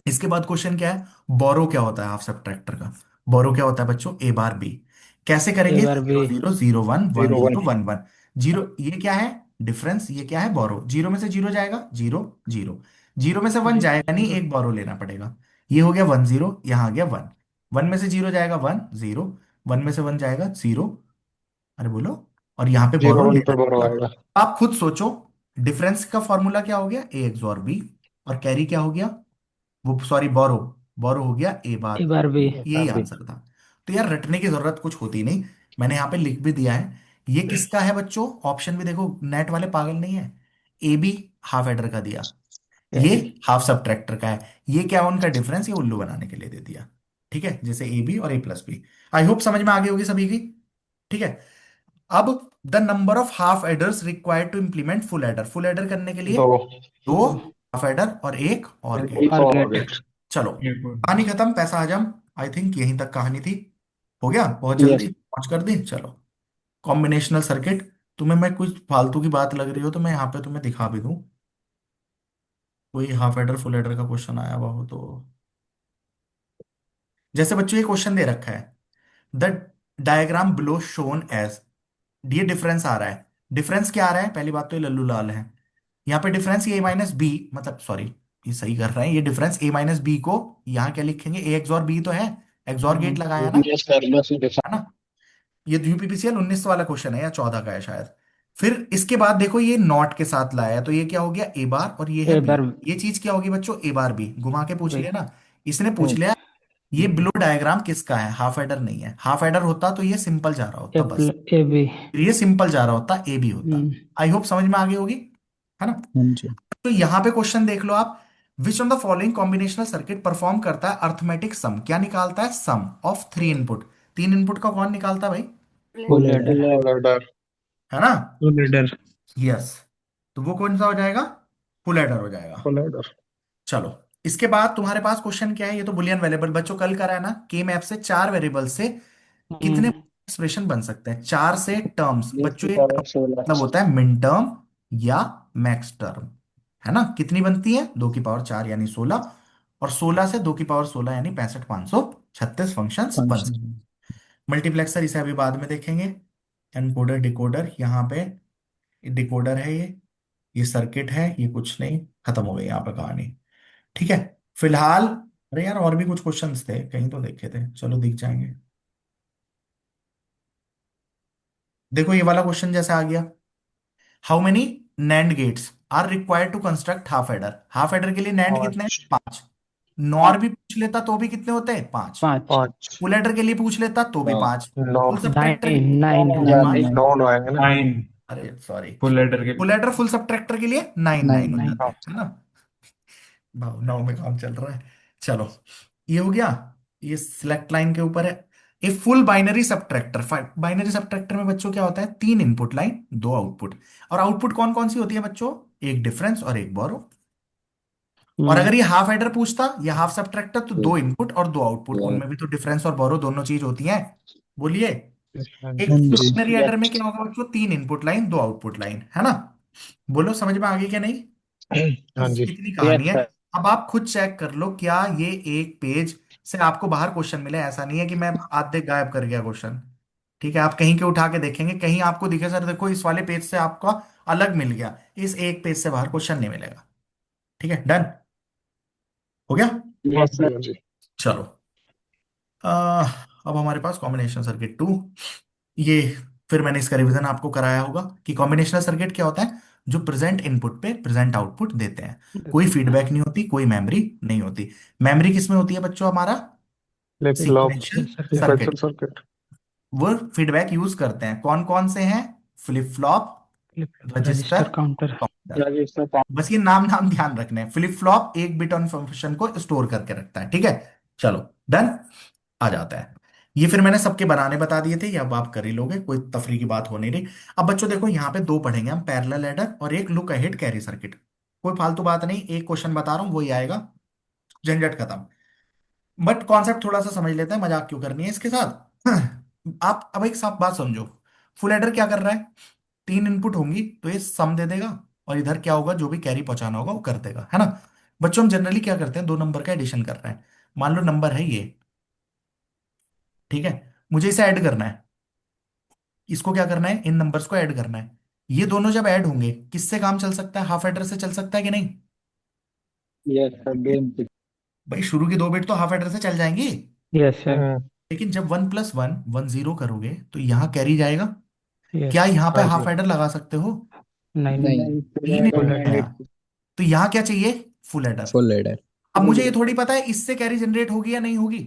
इसके बाद क्वेश्चन क्या है, बोरो क्या होता है हाफ सब्ट्रैक्टर का? बोरो क्या होता है बच्चों, ए बार बी। कैसे ए करेंगे, बार बी। 0 0 0 1 1 0 1 1। Zero, one. ये क्या है, डिफरेंस, ये क्या है, बोरो। जीरो में से जीरो जाएगा, जीरो जीरो। जीरो में से वन जीरो जाएगा नहीं, जीरो। एक बोरो लेना पड़ेगा। ये हो गया 1 0, यहाँ आ गया 1। वन में से जीरो जाएगा, 1 0। वन में से वन जाएगा, जीरो। अरे बोलो। और यहाँ पे बोरो 0 1 लेना पे बोरो पड़ेगा। आएगा। आप खुद सोचो, डिफरेंस का फॉर्मूला क्या हो गया, ए एक्स और बी। और कैरी क्या हो गया, वो सॉरी बोरो, बोरो हो गया ए बार। ए बार बी। यही आंसर था। तो यार रटने की जरूरत कुछ होती नहीं, मैंने यहाँ पे लिख भी दिया है। ये किसका है बच्चों, ऑप्शन भी देखो, नेट वाले पागल नहीं है। ए बी हाफ एडर का दिया, ये कैरी। हाफ सब्ट्रैक्टर का है, ये क्या है उनका डिफरेंस, ये उल्लू बनाने के लिए दे दिया। ठीक है, जैसे ए बी और ए प्लस बी। आई होप समझ में आ गई होगी सभी की। ठीक है। अब the number of half adders required to implement full adder, full adder करने के लिए दो। दो दो। हाफ एडर और एक और गेट। एक और और गेट। गेट। चलो, इनपुट। कहानी खत्म, पैसा हजम। आई थिंक यहीं तक कहानी थी। हो गया, बहुत यस। जल्दी पहुंच कर दी। चलो, कॉम्बिनेशनल सर्किट। तुम्हें मैं कुछ फालतू की बात लग रही हो तो मैं यहाँ पे तुम्हें दिखा भी दूं, कोई हाफ एडर फुल एडर का क्वेश्चन आया हुआ हो तो। जैसे बच्चों ये क्वेश्चन दे रखा है, the diagram below shown as, ये डिफरेंस आ रहा है। डिफरेंस क्या आ रहा है? पहली बात तो ये लल्लू लाल है। यहाँ पे डिफरेंस ए माइनस बी, मतलब सॉरी, ये सही कर रहे हैं, ये डिफरेंस ए माइनस बी को यहाँ क्या लिखेंगे, ए एक्स और बी तो है, एक्सॉर गेट लगाया ना, यस सर, बस है ना। ये यूपीपीसीएल 19 वाला क्वेश्चन है या 14 का है शायद। फिर इसके बाद देखो ये नॉट के साथ लाया है, तो ये क्या हो गया, ए बार, और ये है ए बी। बार ये चीज क्या होगी बच्चों, ए बार बी, घुमा के पूछ बी। लिया ना। इसने पूछ लिया ये ब्लू डायग्राम किसका है, हाफ एडर नहीं है। हाफ एडर होता तो ये सिंपल जा रहा ए होता बस, ए बी। फिर ये सिंपल जा रहा होता, ए बी होता। आई होप समझ में आ गई होगी, है ना। हाँ जी। तो यहां पे क्वेश्चन देख लो आप, which on the following combinational circuit perform करता है अर्थमेटिक सम, क्या निकालता है, सम ऑफ थ्री इनपुट। तीन इनपुट का कौन निकालता है भाई, फुल एडर। ऑर्डर। है ना। लीडर। यस, तो वो कौन सा हो जाएगा, फुल एडर हो जाएगा। Full order. चलो, इसके बाद तुम्हारे पास क्वेश्चन क्या है, ये तो बुलियन वेरिएबल बच्चों कल करा है ना, के मैप से चार वेरिएबल से कितने एक्सप्रेशन बन सकते हैं, चार से टर्म्स बच्चों, ये term मतलब होता है मिन टर्म या मैक्स टर्म, है ना। कितनी बनती है, 2 की पावर 4 यानी 16, और 16 से 2 की पावर 16 यानी 65,536 फंक्शंस बन सकते। फंक्शन। मल्टीप्लेक्सर इसे अभी बाद में देखेंगे। एनकोडर डिकोडर, यहाँ पे डिकोडर है ये सर्किट है, ये कुछ नहीं, खत्म हो गई यहाँ पे कहानी। ठीक है, फिलहाल, अरे यार और भी कुछ क्वेश्चंस थे, कहीं तो देखे थे, चलो दिख जाएंगे। देखो ये वाला क्वेश्चन जैसे आ गया, how many NAND gates are required to construct half adder. Half adder के लिए नैंड कितने हैं, 5। नॉर भी पूछ लेता तो भी कितने होते हैं, 5। 5। पाँच। फुल एडर के लिए पूछ लेता तो भी 5। नौ। फुल सब्ट्रैक्टर के लिए 9 कितने हैं, 5। 9 आएंगे ना। 9 अरे सॉरी, फुल लेटर के फुल एडर फुल सब्ट्रैक्टर के लिए 9 हो 9। जाते हैं, है ना। भाव 9 में काम चल रहा है। चलो, ये हो गया, ये सिलेक्ट लाइन के ऊपर है। A full binary subtractor, binary subtractor में बच्चों क्या होता है, 3 इनपुट लाइन 2 आउटपुट, और आउटपुट कौन कौन सी होती है बच्चों, एक डिफरेंस और एक बोरो। और अगर ये हाफ एडर पूछता या हाफ सबट्रैक्टर, तो 2 इनपुट और 2 आउटपुट, उनमें भी तो डिफरेंस और बोरो दोनों चीज होती हैं। बोलिए, एक हाँ फुल जी। बाइनरी एडर में क्या होगा बच्चों, 3 इनपुट लाइन 2 आउटपुट लाइन, है ना। बोलो समझ में आ गई क्या नहीं, हाँ बस जी। इतनी कहानी है। अब आप खुद चेक कर लो, क्या ये एक पेज से आपको बाहर क्वेश्चन मिले, ऐसा नहीं है कि मैं आधे गायब कर गया क्वेश्चन। ठीक है, आप कहीं के उठा के देखेंगे, कहीं आपको दिखे सर देखो इस वाले पेज से आपका अलग मिल गया, इस एक पेज से बाहर क्वेश्चन नहीं मिलेगा। ठीक है, डन हो गया। हाँ जी। हाँ जी। चलो, अब हमारे पास कॉम्बिनेशन सर्किट 2, ये फिर मैंने इसका रिवीजन आपको कराया होगा कि कॉम्बिनेशनल सर्किट क्या होता है, जो प्रेजेंट इनपुट पे प्रेजेंट आउटपुट देते हैं, कोई फीडबैक नहीं होती, कोई मेमोरी नहीं होती। मेमोरी किसमें होती है बच्चों, हमारा flip flop. Sequential sequential circuit. Circuit. वो फीडबैक यूज करते हैं, कौन कौन से हैं, flip flop, register, register counter. Counter. बस ये नाम नाम ध्यान रखने हैं, फ्लिप फ्लॉप एक बिट इन्फॉर्मेशन को स्टोर करके रखता है। ठीक है, चलो डन, आ जाता है। ये फिर मैंने सबके बनाने बता दिए थे, ये अब आप कर ही लोगे, कोई तफरी की बात हो नहीं रही। अब बच्चों देखो यहाँ पे दो पढ़ेंगे हम, पैरेलल एडर और एक लुक अहेड कैरी सर्किट। कोई फालतू बात नहीं, एक क्वेश्चन बता रहा हूँ वही आएगा, झंझट खत्म। बट कॉन्सेप्ट थोड़ा सा समझ लेते हैं, मजाक क्यों करनी है इसके साथ। आप अब एक साफ बात समझो, फुल एडर क्या कर रहा है, 3 इनपुट होंगी तो ये सम दे देगा, और इधर क्या होगा, जो भी कैरी पहुंचाना होगा वो कर देगा, है ना। बच्चों हम जनरली क्या करते हैं, दो नंबर का एडिशन कर रहे हैं। मान लो नंबर है ये, ठीक है, मुझे इसे ऐड करना है, इसको क्या करना है, इन नंबर्स को ऐड करना है। ये दोनों जब ऐड होंगे, किससे काम चल सकता है, हाफ एडर से चल सकता है कि नहीं। यस सर, दो इनपुट। भाई शुरू की 2 बिट तो हाफ एडर से चल जाएंगी, यस सर। लेकिन जब 1 + 1 10 करोगे तो यहाँ कैरी जाएगा। क्या यस। यहाँ पे हाँ जी। हाफ एडर लगा सकते हो, नहीं। नहीं, तीन फुल input है एडर। यहाँ, तो यहाँ क्या चाहिए, फुल एडर। Full adder. अब मुझे ये थोड़ी पता है इससे कैरी जनरेट होगी या नहीं होगी।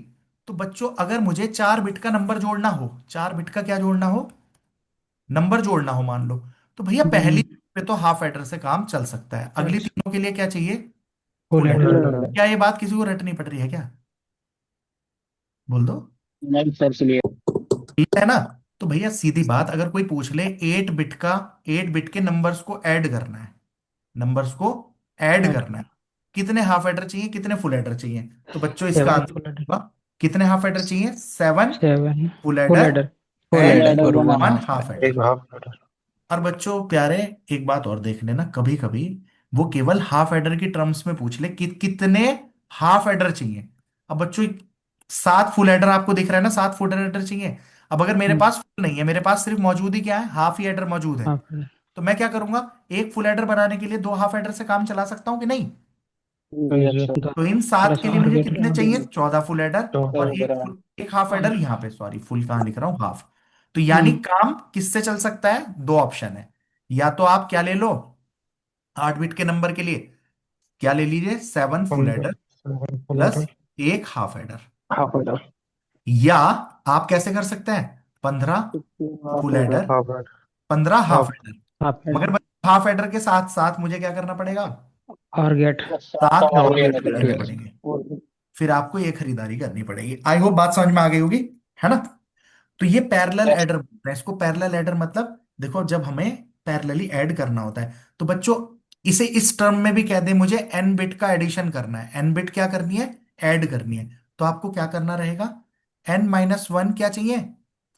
तो बच्चों अगर मुझे 4 बिट का नंबर जोड़ना हो, 4 बिट का क्या जोड़ना हो, नंबर जोड़ना हो मान लो, तो भैया पहली पे तो हाफ एडर से काम चल सकता है, अगली तीनों के लिए क्या चाहिए, फुल फुल एडर। एडर। क्या ये बात किसी को रटनी पड़ रही है क्या, बोल दो, नहीं सर, चलिए। ठीक है ना। तो भैया सीधी बात, अगर कोई पूछ ले 8 बिट के नंबर्स को ऐड करना है, नंबर्स को ऐड करना है, कितने हाफ एडर चाहिए, कितने फुल एडर चाहिए, तो बच्चों इसका 7 आंसर फुल एडर। होगा, कितने हाफ एडर चाहिए, 7 7 full full adder adder. Full and adder और 1 one half half adder. Adder. एक हाफ एडर। और बच्चों प्यारे, एक बात और देख लेना, कभी कभी वो केवल हाफ एडर की टर्म्स में पूछ ले कि कितने हाफ एडर चाहिए। अब बच्चों 7 फुल एडर आपको दिख रहा है ना, 7 फुल एडर चाहिए। अब अगर मेरे पास फुल नहीं है, मेरे पास सिर्फ मौजूद ही क्या है, हाफ ही एडर मौजूद है, हाँ फिर तो मैं क्या करूंगा, एक फुल एडर बनाने के लिए 2 हाफ एडर से काम चला सकता हूँ कि नहीं। Yes sir. तो इन 7 प्लस के लिए और मुझे गेट कितने चाहिए, 14 फुल एडर। तो और एक हाफ एडर यहाँ पे, सॉरी फुल कहाँ लिख रहा हूँ, हाफ। तो यानी हम्म काम किससे चल सकता है, दो ऑप्शन है। या तो आप क्या ले लो, 8 बिट के नंबर के लिए क्या ले लीजिए, 7 फुल एडर 7 प्लस एक हाफ एडर। हाफ एडर या आप कैसे कर सकते हैं, 15 full adder half adder 15 half half adder. हाँ फिर मगर हाफ एडर के साथ साथ मुझे क्या करना पड़ेगा, और गेट 7 और और गेट गेट भी लेने ट्वेल्व। पड़ेंगे। फिर आपको ये खरीदारी करनी पड़ेगी। आई होप बात समझ में आ गई होगी, है ना। तो ये पैरेलल एडर बोलते हैं इसको। पैरेलल एडर मतलब देखो, जब हमें पैरेलली ऐड करना होता है तो बच्चों, इसे इस टर्म में भी कह दे, मुझे एन बिट का एडिशन करना है, एन बिट क्या करनी है, ऐड करनी है। तो आपको क्या करना रहेगा, n-1 क्या चाहिए,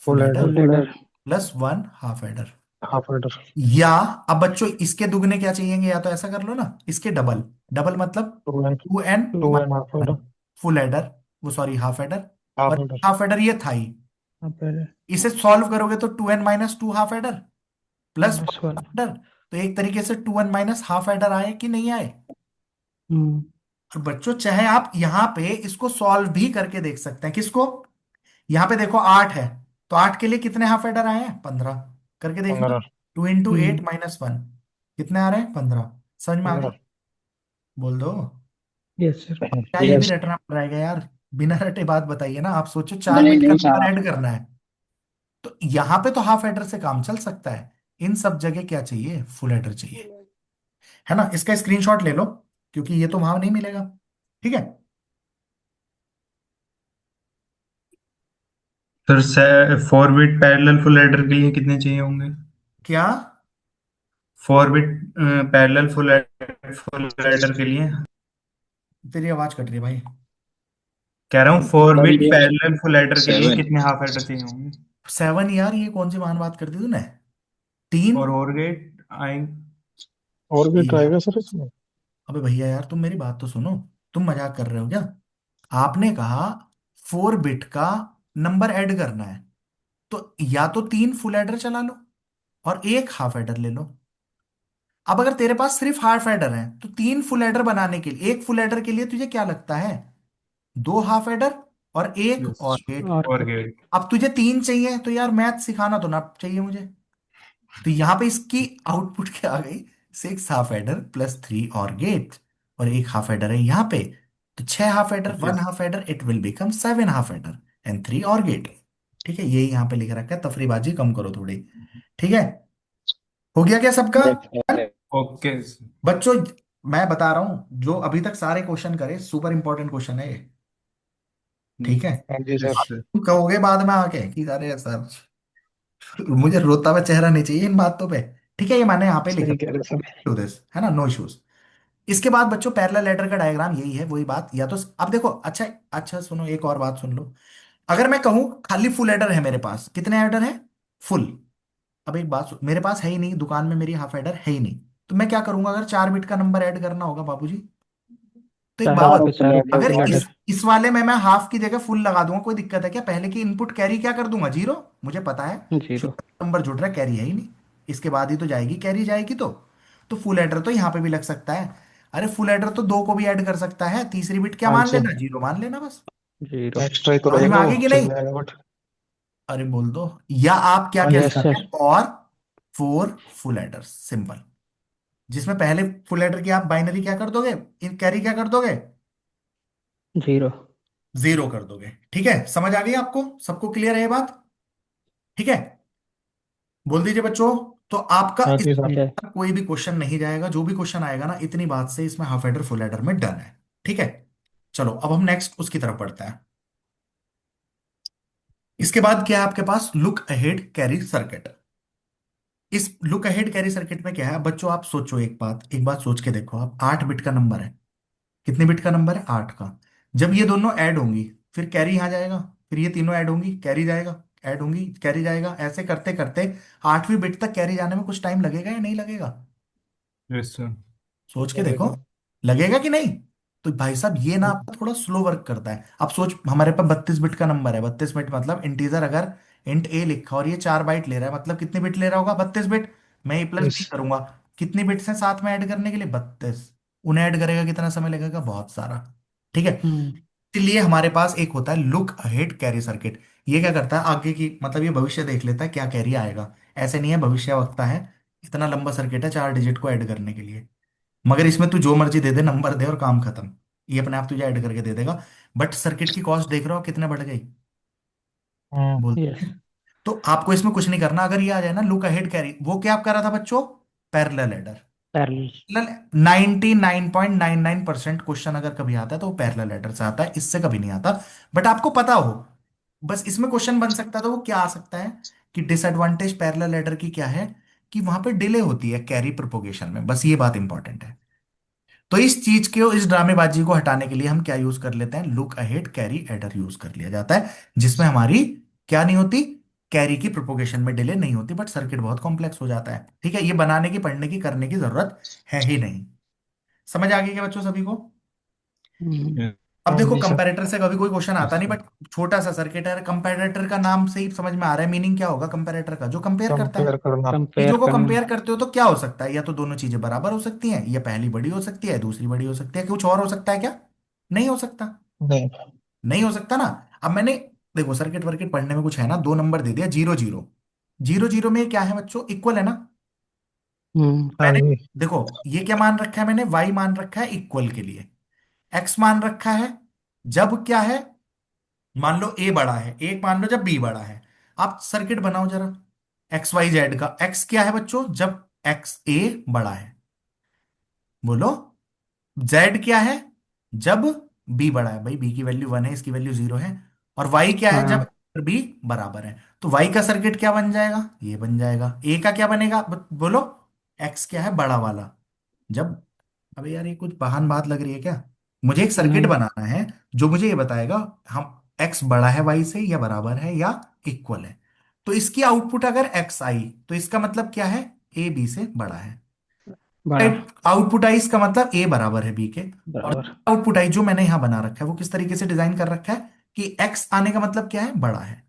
full full adder adder full adder plus 1 half adder. Half adder या अब बच्चों इसके दुगने क्या चाहिएंगे, या तो ऐसा कर लो ना, इसके डबल। डबल मतलब 2 two N two half adder full adder, वो सॉरी हाफ एडर। हाफ और एडर हाफ एडर ये था ही। हाँ फिर इसे सॉल्व करोगे तो 2n-2 half adder plus minus one. Adder. तो एक तरीके से 2n- हाफ एडर आए कि नहीं आए। हम्म और बच्चों चाहे आप यहां पे इसको सॉल्व भी करके देख सकते हैं, किसको, यहां पे देखो 8 है, तो 8 के लिए कितने हाफ एडर आए हैं, 15। करके देखना, 15 2 × 8 - 1 कितने आ रहे हैं, 15। समझ में आ गया, 15 बोल दो। Yes sir. क्या ये भी यस रटना पड़ रहेगा यार, बिना रटे बात बताइए ना। आप सोचो 4 बिट का नंबर ऐड करना है, तो यहां पे तो हाफ एडर से काम चल सकता है। इन सब जगह क्या चाहिए, फुल एडर चाहिए, है ना। इसका स्क्रीनशॉट ले लो, क्योंकि ये तो वहां नहीं मिलेगा। ठीक है। Sir 4 bit parallel full adder के लिए कितने चाहिए होंगे? क्या, 4 बिट पैरेलल फुल एडर के लिए तेरी आवाज कट रही है भाई। कह रहा हूँ 4 बिट पैरेलल फुल एडर के लिए कितने हाफ एडर चाहिए होंगे? 7 यार, ये कौन सी महान बात कर दी तूने, 3। और गेट आई। और भी यार ट्राई सर इसमें। अबे भैया यार, तुम मेरी बात तो सुनो, तुम मजाक कर रहे हो क्या। आपने कहा 4 बिट का नंबर ऐड करना है, तो या तो 3 फुल एडर चला लो और एक हाफ एडर ले लो। अब अगर तेरे पास सिर्फ हाफ एडर है, तो 3 फुल एडर बनाने के लिए, एक फुल एडर के लिए तुझे क्या लगता है, 2 हाफ एडर और एक और यस। गेट। और और गेट। गेट। अब तुझे 3 चाहिए, तो यार मैथ सिखाना तो ना चाहिए मुझे। तो यहां पे इसकी आउटपुट क्या आ गई, 6 हाफ एडर प्लस 3 और गेट। और एक हाफ एडर है यहाँ पे, तो 6 half adder, 1 half adder, it will become 7 half adder and 3 और गेट। ठीक है, यही यहाँ पे लिख रखा है, तफरीबाजी कम करो थोड़ी। ठीक है, हो गया क्या सबका। ओके। बच्चों मैं बता रहा हूं, जो अभी तक सारे क्वेश्चन करे, सुपर इंपॉर्टेंट क्वेश्चन है ये। ठीक है। हाँ जी यस सर। सर। तुम कहोगे बाद में आके कि अरे सर, मुझे रोता हुआ चेहरा नहीं चाहिए इन बातों पे। ठीक है, ये मैंने यहाँ पे लिखा, सही कह रहे सर। टू दिस, है ना, नो इश्यूज। इसके बाद बच्चों पैरेलल लेटर का डायग्राम यही है, वही बात। या तो अब देखो, अच्छा अच्छा सुनो, एक और बात सुन लो। अगर मैं कहूं खाली फुल एडर है मेरे पास, कितने एडर है, फुल। अब एक बात मेरे पास है ही नहीं, दुकान में मेरी हाफ एडर है ही नहीं, तो मैं क्या करूंगा, अगर 4 बिट का नंबर ऐड करना होगा बाबूजी, तो एक चारों बात, के चारों अगर फुल एडर। इस वाले में मैं हाफ की जगह फुल लगा दूंगा, कोई दिक्कत है क्या, पहले की इनपुट कैरी क्या कर दूंगा, 0। मुझे पता है जीरो। नंबर जुड़ रहा है, कैरी है ही नहीं, इसके बाद ही तो जाएगी, कैरी जाएगी तो फुल एडर तो यहाँ पे भी लग सकता है। अरे फुल एडर तो 2 को भी ऐड कर सकता है, तीसरी बिट क्या हाँ मान जी। लेना, 0 मान लेना बस। जीरो। एक्स्ट्रा ही तो समझ में रहेगा आ वो, गई कि चल नहीं, जाएगा बट। अरे बोल दो। या आप क्या हाँ कह जी यस सर। सकते सर। हैं, और 4 फुल एडर्स, सिंपल। जिसमें पहले फुल एडर की आप बाइनरी क्या कर दोगे, इन कैरी क्या कर दोगे, जीरो। 0 कर दोगे। ठीक है, समझ आ गई आपको, सबको क्लियर है ये बात। ठीक है, बोल दीजिए बच्चों। तो आपका हाँ इस जी सर। ये कोई भी क्वेश्चन नहीं जाएगा, जो भी क्वेश्चन आएगा ना, इतनी बात से इसमें हाफ एडर फुल एडर में डन है। ठीक है, चलो अब हम नेक्स्ट उसकी तरफ बढ़ते हैं। इसके बाद क्या है आपके पास, लुक अहेड कैरी सर्किट। इस लुक अहेड कैरी सर्किट में क्या है बच्चों, आप सोचो, एक बात सोच के देखो, आप 8 बिट का नंबर है, कितने बिट का नंबर है, 8 का। जब ये दोनों ऐड होंगी, फिर कैरी यहां जाएगा, फिर ये तीनों ऐड होंगी, कैरी जाएगा, ऐड होंगी, कैरी जाएगा, ऐसे करते करते 8वीं बिट तक कैरी जाने में कुछ टाइम लगेगा या नहीं लगेगा, यस सर। सोच के देखो, लगेगा। लगेगा कि नहीं। तो भाई साहब ये ना आपका थोड़ा स्लो वर्क करता है। अब सोच, हमारे पास 32 बिट का नंबर है, 32 बिट मतलब इंटीजर, अगर इंट ए लिखा और ये 4 बाइट ले रहा है, मतलब कितने बिट ले रहा होगा? 32 बिट। मैं ये प्लस यस। बी करूंगा। कितनी बिट्स हैं साथ में ऐड करने के लिए? 32। उन्हें ऐड करेगा कितना समय लगेगा? बहुत सारा। ठीक है। हम्म इसलिए हमारे पास एक होता है लुक अहेड कैरी सर्किट। ये क्या करता है? आगे की मतलब ये भविष्य देख लेता है क्या कैरी आएगा। ऐसे नहीं है भविष्य वक्ता है। इतना लंबा सर्किट है 4 डिजिट को ऐड करने के लिए। मगर इसमें तू जो मर्जी दे दे, नंबर दे और काम खत्म। ये अपने आप तुझे ऐड करके दे देगा। बट सर्किट की कॉस्ट देख रहे हो कितने बढ़ गई? हम्म। बोल। यस तो आपको इसमें कुछ नहीं करना। अगर ये आ जाए ना लुक अहेड कैरी, वो क्या आप कर रहा था बच्चों? Parallel adder. पैरेलल 99.99% क्वेश्चन अगर कभी आता है तो वो पैरेलल एडर से आता है, इससे कभी नहीं आता। बट आपको पता हो, बस इसमें क्वेश्चन बन सकता है तो वो क्या आ सकता है कि डिसएडवांटेज पैरेलल एडर की क्या है, कि वहां पे डिले होती है कैरी प्रोपोगेशन में। बस ये बात इंपॉर्टेंट है। तो इस चीज के, इस ड्रामेबाजी को हटाने के लिए हम क्या यूज कर लेते हैं? Look ahead carry adder use कर लिया जाता है, जिसमें हमारी क्या नहीं होती? कैरी की प्रोपोगेशन में डिले नहीं होती, बट सर्किट बहुत कॉम्प्लेक्स हो जाता है। ठीक है, ये बनाने की, पढ़ने की, करने की जरूरत है ही नहीं। समझ आ गई क्या बच्चों सभी को? हम्म अब देखो, जी सर। कंपैरेटर से कभी कोई क्वेश्चन आता यस नहीं, बट छोटा सा सर्किट है। कंपैरेटर का नाम से ही समझ में आ रहा है मीनिंग क्या होगा कंपैरेटर का? जो कंपेयर करता है। कंपेयर करना। कंपेयर चीजों को करना कंपेयर करते हो तो क्या हो सकता है? या तो दोनों चीजें बराबर हो सकती हैं, या पहली बड़ी हो सकती है दूसरी बड़ी हो सकती है, कुछ और हो सकता है क्या? नहीं हो सकता। नहीं। नहीं हो सकता ना। अब मैंने, देखो सर्किट वर्किट पढ़ने में कुछ है ना, दो नंबर दे दिया, जीरो जीरो। जीरो जीरो में क्या है बच्चों? इक्वल है ना। हाँ मैंने, जी। देखो ये क्या मान रखा है मैंने? वाई मान रखा है इक्वल के लिए। एक्स मान रखा है जब क्या है, मान लो ए बड़ा है, एक मान लो जब बी बड़ा है। आप सर्किट बनाओ जरा एक्स वाई जेड का। एक्स क्या है बच्चों? जब एक्स ए बड़ा है। बोलो। जेड क्या है? जब बी बड़ा है। भाई बी की वैल्यू 1 है, इसकी वैल्यू 0 है। और वाई क्या है? जब हाँ बी बराबर है। तो वाई का सर्किट क्या बन जाएगा? ये बन जाएगा। ए का क्या बनेगा? बोलो। एक्स क्या है? बड़ा वाला। जब, अबे यार ये कुछ बहान बात लग रही है क्या? मुझे एक सर्किट नहीं बनाना है जो मुझे ये बताएगा हम एक्स बड़ा है वाई से, या बराबर है, या इक्वल है। तो इसकी आउटपुट अगर एक्स आई, तो इसका मतलब क्या है? ए बी से बड़ा है। बड़ा आउटपुट आई इसका मतलब ए बराबर है बी के। और बराबर आउटपुट आई जो मैंने यहां बना रखा है वो किस तरीके से डिजाइन कर रखा है कि एक्स आने का मतलब क्या है? बड़ा है।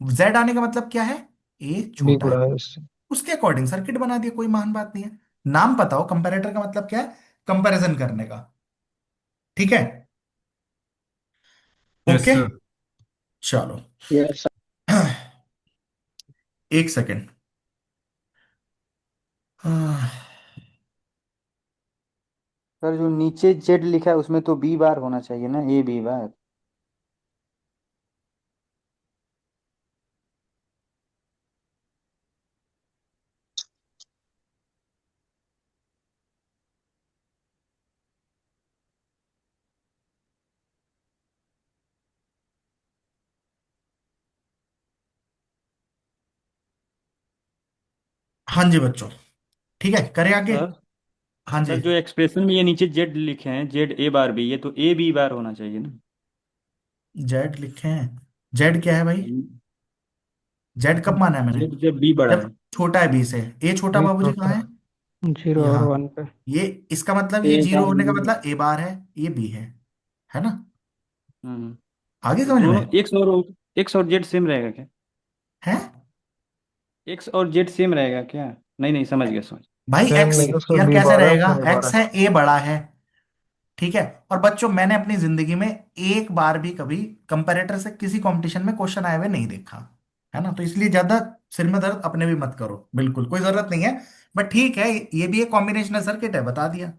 जेड आने का मतलब क्या है? ए बी छोटा है। गुड़ा है इससे। उसके अकॉर्डिंग सर्किट बना दिया, कोई महान बात नहीं है। नाम पता हो, कंपैरेटर का मतलब क्या है? कंपैरिजन करने का। ठीक है। Yes okay. सर। चलो। यस एक सेकेंड। सर जो नीचे जेड लिखा है उसमें तो बी बार होना चाहिए ना, ए बी बार। हाँ जी बच्चों। ठीक है, करें आगे। सर हाँ जी। सर जो एक्सप्रेशन में ये नीचे जेड लिखे हैं, जेड ए बार बी, ये तो ए बी बार होना चाहिए ना। जेड लिखे हैं। जेड क्या है भाई? जेड कब माना है मैंने? जेड जब बी बड़ा जब है। छोटा है बी से। ए छोटा बी बाबूजी कहाँ छोटा। है? 0 और 1 पे ये, इसका मतलब ये ए जीरो बार होने का बी मतलब ए बार है, ये बी है ना? हम्म। आगे तो समझ में? दोनों एक्स और जेड सेम रहेगा क्या? है एक्स और जेड सेम रहेगा क्या? नहीं नहीं, समझ गया समझ। भाई सेम एक्स। नहीं, उसमें यार बी कैसे बार है, रहेगा? उसमें ए बार एक्स है। है, ए बड़ा है। ठीक है। और बच्चों मैंने अपनी जिंदगी में एक बार भी कभी कंपैरेटर से किसी कंपटीशन में क्वेश्चन आए हुए नहीं देखा। है ना? तो इसलिए ज्यादा सिर में दर्द अपने भी मत करो, बिल्कुल कोई जरूरत नहीं है। बट ठीक है, ये भी एक कॉम्बिनेशनल सर्किट है, बता दिया।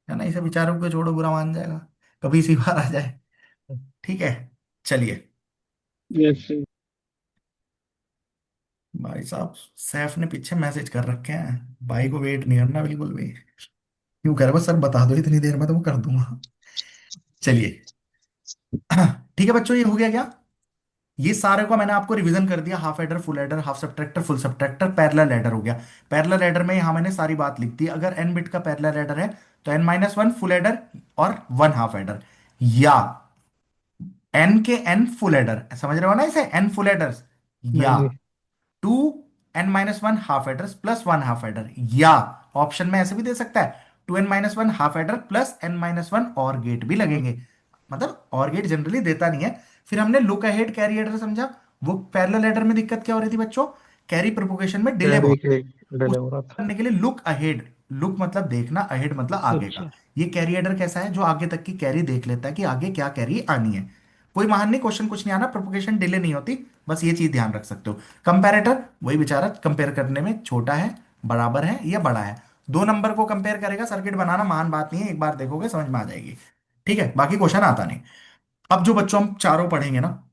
है ना? इसे विचारों को छोड़ो, बुरा मान जाएगा कभी इसी बार आ जाए। ठीक है। चलिए। यस भाई साहब, सैफ ने पीछे मैसेज कर रखे हैं, भाई को वेट नहीं करना बिल्कुल भी। क्यों कह रहे? बस सर बता दो इतनी देर में तो मैं कर दूंगा। चलिए। ठीक है बच्चों, ये हो गया क्या? ये सारे को मैंने आपको रिवीजन कर दिया। Half adder, full adder, half subtractor, full subtractor, parallel adder हो गया। पैरेलल एडर में यहां मैंने सारी बात लिख दी। अगर एन बिट का पैरेलल एडर है तो n-1 फुल एडर और 1 हाफ एडर, या एन के एन फुल एडर, समझ रहे हो ना? इसे एन फुल एडर्स, हाँ या जी। 2 n-1 half aiders plus 1 half adder, या ऑप्शन में ऐसे भी दे सकता है 2n-1 half adder plus n-1 और गेट भी लगेंगे। मतलब और गेट जनरली देता नहीं है। फिर हमने लुक अहेड कैरी एडर समझा। वो पैरेलल एडर में दिक्कत क्या हो रही थी बच्चों? कैरी प्रोपोगेशन में डिले कैरी बहुत। के डिले उस हो रहा था। करने के लिए लुक अहेड, लुक मतलब देखना, अहेड मतलब आगे का। अच्छा। ये कैरी एडर कैसा है? जो आगे तक की कैरी देख लेता है कि आगे क्या कैरी आनी है। कोई महान नहीं, क्वेश्चन कुछ नहीं आना, प्रोपोगेशन डिले नहीं होती। बस ये चीज ध्यान रख सकते हो। कंपैरेटर वही बेचारा कंपेयर करने में छोटा है, बराबर है या बड़ा है। दो नंबर को कंपेयर करेगा। सर्किट बनाना महान बात नहीं है, एक बार देखोगे समझ में आ जाएगी। ठीक है, बाकी क्वेश्चन आता नहीं। अब जो बच्चों हम चारों पढ़ेंगे ना,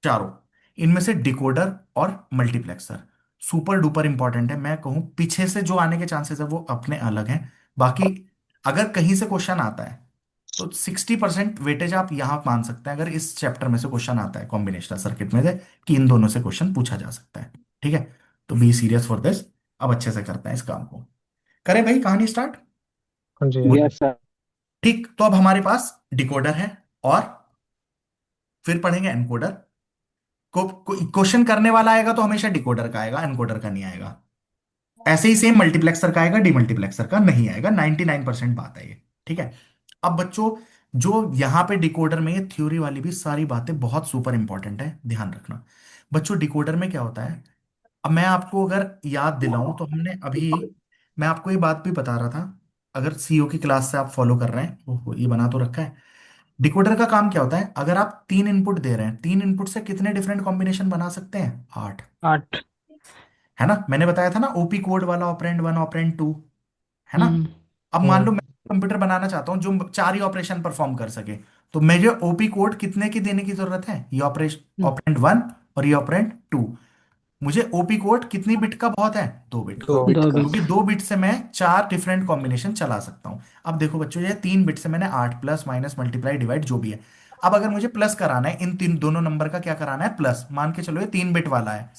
चारों, इनमें से डिकोडर और मल्टीप्लेक्सर सुपर डुपर इंपॉर्टेंट है। मैं कहूं पीछे से जो आने के चांसेस है वो अपने अलग हैं। बाकी अगर कहीं से क्वेश्चन आता है तो 60% वेटेज आप यहां मान सकते हैं, अगर इस चैप्टर में से क्वेश्चन आता है कॉम्बिनेशनल सर्किट में से, कि इन दोनों से क्वेश्चन पूछा जा सकता है। ठीक है, तो बी सीरियस फॉर दिस। अब अच्छे से करते हैं इस काम को। करें भाई कहानी स्टार्ट। हाँ जी। Yes sir. ठीक, तो अब हमारे पास डिकोडर है और फिर पढ़ेंगे एनकोडर। क्वेश्चन करने वाला आएगा तो हमेशा डिकोडर का आएगा, एनकोडर का नहीं आएगा। ऐसे ही सेम मल्टीप्लेक्सर का आएगा, डीमल्टीप्लेक्सर का नहीं आएगा। 99% बात है ये। ठीक है। अब बच्चों, जो यहां पे डिकोडर में, ये थ्योरी वाली भी सारी बातें बहुत सुपर इंपॉर्टेंट है, ध्यान रखना। बच्चों डिकोडर में क्या होता है, अब मैं आपको अगर याद दिलाऊं तो हमने अभी, मैं आपको ये बात भी बता रहा था, अगर सीओ की क्लास से आप फॉलो कर रहे हैं, ओहो ये बना तो रखा है। डिकोडर का काम क्या होता है? अगर आप तीन इनपुट दे रहे हैं, तीन इनपुट से कितने डिफरेंट कॉम्बिनेशन बना सकते हैं? 8। 8। है ना, मैंने बताया था ना, ओपी कोड वाला ऑपरेंड 1 ऑपरेंड 2। है ना। हम्म। अब मान लो हम्म। मैं कंप्यूटर बनाना चाहता हूँ जो चार ही ऑपरेशन परफॉर्म कर सके, तो मुझे ओपी कोड कितने की देने की जरूरत है? ये ऑपरेशन हम्म। ऑपरेंड 1 और ये ऑपरेंड 2। मुझे ओपी कोड कितनी बिट का बहुत है? 2 बिट का। 2 बिट 2 का। क्योंकि बिट। 2 बिट से मैं चार डिफरेंट कॉम्बिनेशन चला सकता हूँ। अब देखो बच्चों, ये 3 बिट से मैंने 8 प्लस माइनस मल्टीप्लाई डिवाइड जो भी है। अब अगर मुझे प्लस कराना है, इन तीन दोनों नंबर का क्या कराना है? प्लस। मान के चलो ये 3 बिट वाला है,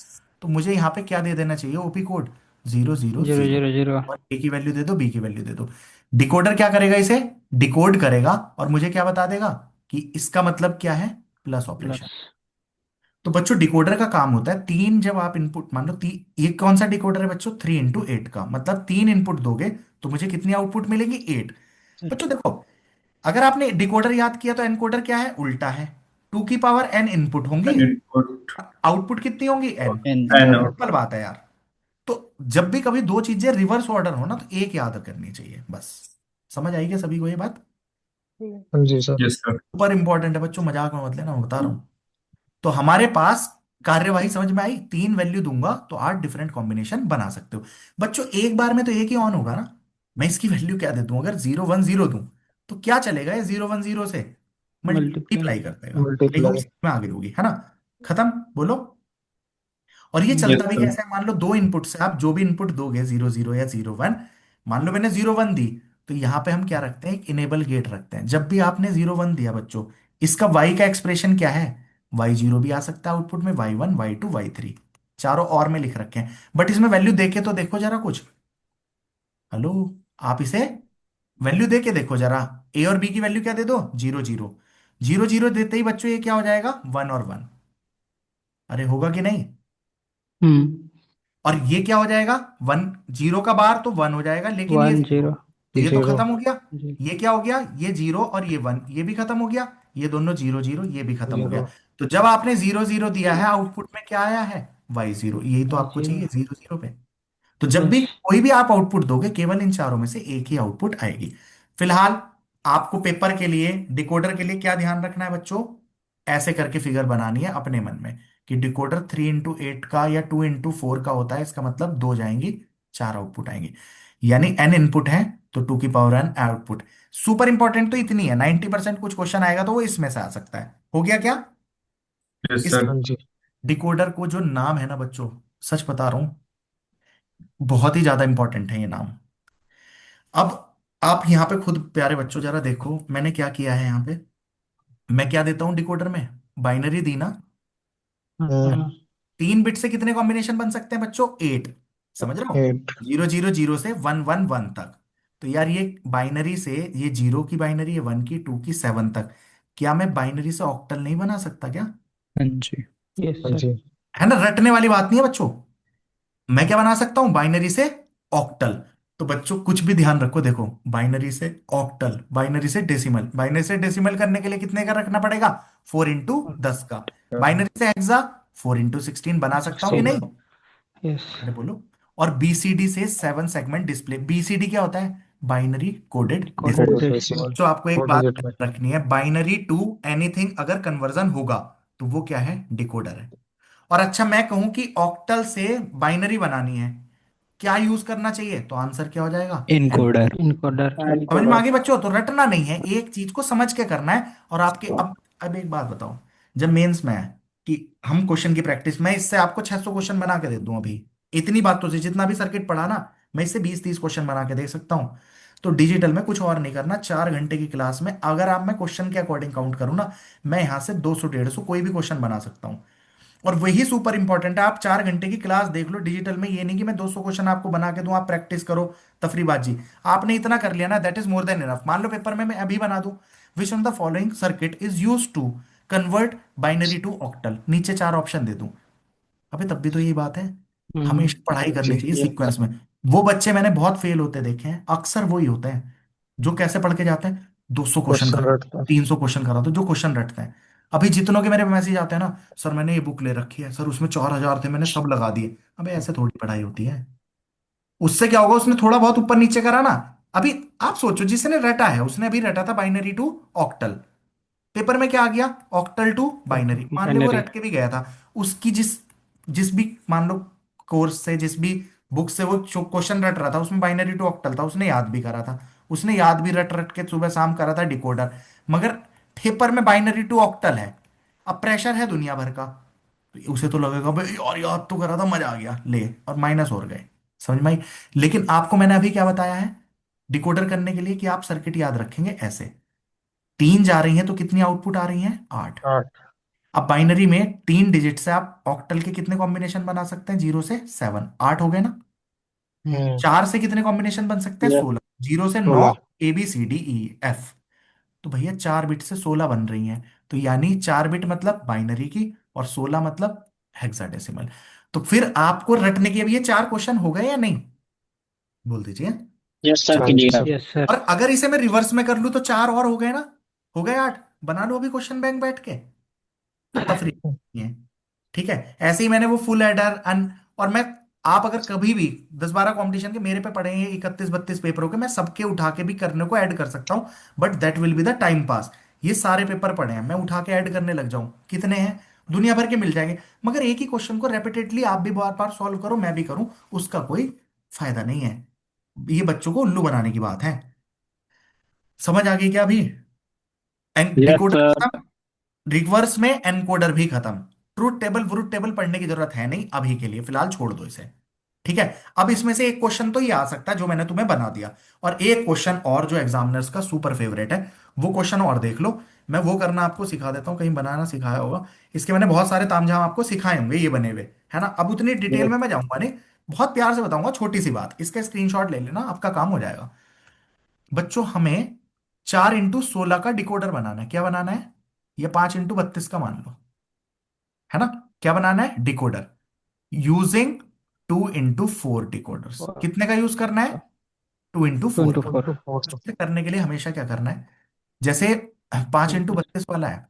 तो मुझे यहाँ पे क्या दे देना चाहिए? OP code 000। 0 0 0। और ए की वैल्यू दे दो, बी की वैल्यू दे दो। डिकोडर क्या करेगा? इसे डिकोड करेगा और मुझे क्या बता देगा कि इसका मतलब क्या है? Plus operation. प्लस। तो बच्चों डिकोडर का काम होता है, तीन जब आप इनपुट मान लो ये कौन सा डिकोडर है बच्चों? 3 × 8 का, मतलब तीन इनपुट दोगे तो मुझे कितनी आउटपुट मिलेगी? 8। बच्चों देखो, अगर आपने डिकोडर याद किया तो एनकोडर क्या है? उल्टा है। 2 की पावर n इनपुट होंगी, इनपुट आउटपुट कितनी होंगी? n। एन। एन। सिंपल बात है यार। तो जब भी कभी दो चीजें रिवर्स ऑर्डर हो ना, तो एक याद करनी चाहिए बस। समझ आएगी सभी को ये बात? हाँ जी sir. Yes sir. Super important है बच्चों, मजाक में मत लेना, मैं बता रहा हूं। तो हमारे पास कार्यवाही समझ में आई, तीन वैल्यू दूंगा तो 8 डिफरेंट कॉम्बिनेशन बना सकते हो। बच्चों एक बार में तो एक ही ऑन होगा ना। मैं इसकी वैल्यू क्या दे दूं? अगर 0 1 0 दूं तो क्या चलेगा? ये 0 1 0 से मल्टीप्लाई। मल्टीप्लाई कर देगा। I hope multiply. में आगे होगी, है ना। खत्म, बोलो। और ये यस चलता भी सर। कैसे है? मान लो दो इनपुट से आप जो भी इनपुट दोगे, 0 0 या 0 1, मान लो मैंने 0 1 दी, तो यहां पे हम क्या रखते हैं? एक इनेबल गेट रखते हैं। जब भी आपने 0 1 दिया बच्चों, इसका y का एक्सप्रेशन क्या है? y0 भी आ सकता है आउटपुट में, y1 y2 y3, चारों और में लिख रखे हैं। बट इसमें वैल्यू देके तो देखो जरा कुछ। हेलो, आप इसे वैल्यू दे के देखो जरा। ए और बी की वैल्यू क्या दे दो? 0 0। 0 0 देते ही बच्चों ये क्या हो जाएगा? 1 और 1। अरे होगा कि नहीं? हम्म। और ये क्या हो जाएगा? 1 0 का बार तो 1 हो जाएगा, लेकिन ये 1 जीरो, 0 तो ये तो 0 खत्म हो गया। जी। ये क्या हो गया? ये 0 और ये 1, ये भी खत्म हो गया। ये दोनों 0 0, ये भी खत्म हो 0 गया। तो जब आपने 0 0 दिया है, आउटपुट में क्या आया है? y0। यही तो आपको 0। चाहिए, 0 0 पे। तो जब भी यस। कोई भी आप आउटपुट दोगे, केवल इन चारों में से एक ही आउटपुट आएगी। फिलहाल आपको पेपर के लिए, डिकोडर के लिए क्या ध्यान रखना है बच्चों? ऐसे करके फिगर बनानी है अपने मन में कि डिकोडर 3 × 8 का या 2 × 4 का होता है। इसका मतलब दो जाएंगी, चार आउटपुट आएंगे। यानी n इनपुट है तो 2 की power n output. Super important तो इतनी है, 90% कुछ क्वेश्चन आएगा तो वो इसमें से आ सकता है। हो गया क्या? यस इस सर। हाँ जी। डिकोडर को जो नाम है ना बच्चों, सच बता रहा हूं, बहुत ही ज्यादा इंपॉर्टेंट है ये नाम। अब आप यहाँ पे खुद प्यारे बच्चों जरा देखो, मैंने क्या किया है यहाँ पे। मैं क्या देता हूँ डिकोडर में? बाइनरी दी ना। हाँ। 3 बिट से कितने कॉम्बिनेशन बन सकते हैं बच्चों? 8। समझ रहे हो? 8। 0 0 0 से 1 1 1 तक। तो यार ये बाइनरी से, ये 0 की बाइनरी है, 1 की, 2 की, 7 तक, क्या मैं बाइनरी से ऑक्टल नहीं बना सकता क्या? हाँ जी। यस हाँ सर। जी। है ना, रटने वाली बात नहीं है बच्चों। मैं क्या बना सकता हूं? बाइनरी से ऑक्टल। तो बच्चों कुछ भी ध्यान रखो, देखो बाइनरी से ऑक्टल, बाइनरी से डेसिमल, बाइनरी से डेसिमल करने के लिए कितने का रखना पड़ेगा? 4 × 10 का। बाइनरी से हेक्सा 4 × 16 बना सकता हूँ कि नहीं? यस। अरे बोलो। और बीसीडी से 7 सेगमेंट डिस्प्ले, बीसीडी क्या होता है? Binary coded coded decimal. Decimal. तो आपको एक बात डिजिट में। ध्यान रखनी है, बाइनरी टू एनीथिंग अगर कन्वर्जन होगा तो वो क्या है? डिकोडर है। और अच्छा मैं कहूं कि ऑक्टल से बाइनरी बनानी है, क्या यूज करना चाहिए? तो आंसर क्या हो जाएगा? इनकोडर। इनकोडर। समझ में आगे बच्चों? तो रटना नहीं है, एक चीज को समझ के करना है। और आपके अब एक बात बताओ, जब मेंस में है कि हम क्वेश्चन की प्रैक्टिस, मैं इससे आपको 600 क्वेश्चन बना के दे दूं अभी, इतनी बातों से जितना भी सर्किट पढ़ा ना, मैं इससे 20-30 क्वेश्चन बना के दे सकता हूं। तो डिजिटल में कुछ और नहीं करना, 4 घंटे की क्लास में अगर आप, मैं क्वेश्चन के अकॉर्डिंग काउंट करूँ ना, मैं यहां से 200-150 कोई भी क्वेश्चन बना सकता हूँ। और वही सुपर इंपॉर्टेंट है, आप 4 घंटे की क्लास देख लो डिजिटल में, ये नहीं कि मैं 200 क्वेश्चन आपको बना के दूं आप प्रैक्टिस करो तफरीबाजी। आपने इतना कर लिया ना, that is more than enough. मान लो पेपर में मैं अभी बना दूं, which on the following circuit is use to convert binary to octal, नीचे 4 ऑप्शन दे दूं। अबे तब भी तो यही बात है, हमेशा पढ़ाई करनी चाहिए सीक्वेंस में। वो बच्चे मैंने बहुत फेल होते देखे हैं, अक्सर वही होते हैं जो कैसे पढ़ के जाते हैं, 200 क्वेश्चन क्वेश्चन करा, रटता। 300 क्वेश्चन करा, तो जो क्वेश्चन रटते हैं। अभी जितनों के मेरे मैसेज आते हैं ना, सर मैंने ये बुक ले रखी है सर, उसमें 4,000 थे मैंने सब लगा दिए। अबे ऐसे थोड़ी पढ़ाई होती है। उससे क्या होगा, उसने थोड़ा बहुत ऊपर नीचे करा ना। अभी आप सोचो, जिसने रटा है उसने अभी रटा था बाइनरी टू ऑक्टल, पेपर में क्या आ गया? Octal to binary. मान ले वो बाइनरी। रट के भी गया था, उसकी जिस जिस भी मान लो कोर्स से, जिस भी बुक से वो क्वेश्चन रट रहा था, उसमें बाइनरी टू ऑक्टल था, उसने याद भी करा था, उसने याद भी रट रट के सुबह शाम करा था डिकोडर। मगर पेपर में बाइनरी टू ऑक्टल है, अब प्रेशर है दुनिया भर का, तो उसे तो लगेगा भाई यार याद तो करा था, मजा आ गया ले, और माइनस और गए। समझ में आई? लेकिन आपको मैंने अभी क्या बताया है डिकोडर करने के लिए, कि आप सर्किट याद रखेंगे ऐसे, 3 जा रही हैं तो कितनी आउटपुट आ रही हैं? 8। 8। अब बाइनरी में 3 डिजिट से आप ऑक्टल के कितने कॉम्बिनेशन बना सकते हैं? 0 से 7, 8 हो गए ना। 4 से कितने कॉम्बिनेशन बन सकते हैं? 16। 0 से 9, 16। ABCDEF। तो भैया 4 बिट से 16 बन रही हैं, तो यानी 4 बिट मतलब बाइनरी की, और 16 मतलब हेक्साडेसिमल। तो फिर आपको रटने के, अब ये 4 क्वेश्चन हो गए या नहीं? बोल दीजिए। यस सर, हाँ जी कीजिएगा। सर। Yes sir. और अगर इसे मैं रिवर्स में कर लूं तो 4 और हो गए ना, हो गए 8। बना लो अभी क्वेश्चन बैंक बैठ के, तो तफरी है। ठीक है, ऐसे ही मैंने वो फुल एडर अन, और मैं, आप अगर कभी भी 10-12 कंपटीशन के मेरे पे पड़े हैं 31-32 पेपरों के, मैं सबके उठा के भी करने को ऐड कर सकता हूं, but that will be the time pass. ये सारे पेपर पड़े हैं, मैं उठा के ऐड करने लग जाऊं, कितने हैं? दुनिया भर के मिल जाएंगे। मगर एक ही क्वेश्चन को रेपिटेडली आप भी बार बार सॉल्व करो, मैं भी करूं, उसका कोई फायदा नहीं है। ये बच्चों को उल्लू बनाने की बात है। समझ आ गई क्या अभी? Yes decoder sir. खत्म, रिवर्स में एनकोडर भी खत्म। ट्रूथ टेबल वरुथ टेबल पढ़ने की जरूरत है नहीं अभी के लिए, फिलहाल छोड़ दो इसे। ठीक है, अब इसमें से एक क्वेश्चन तो ये आ सकता है जो मैंने तुम्हें बना दिया, और एक क्वेश्चन और जो एग्जामिनर्स का सुपर फेवरेट है, वो क्वेश्चन और देख लो। मैं वो करना आपको सिखा देता हूँ, कहीं बनाना सिखाया होगा, इसके मैंने बहुत सारे तामझाम आपको सिखाए होंगे ये बने हुए, है ना। अब उतनी डिटेल में मैं जाऊंगा नहीं, बहुत प्यार से बताऊंगा, छोटी सी बात, इसका स्क्रीनशॉट ले लेना, आपका काम हो जाएगा। बच्चों हमें 4 × 16 का डिकोडर बनाना है, क्या बनाना है? या 5 × 32 का मान लो, है ना। क्या बनाना है? Decoder, using 2 × 4 decoders. कितने का यूज करना है? 2 × 4 का। 24। इसे करने के लिए हमेशा क्या करना है, जैसे 5 × 32 वाला है,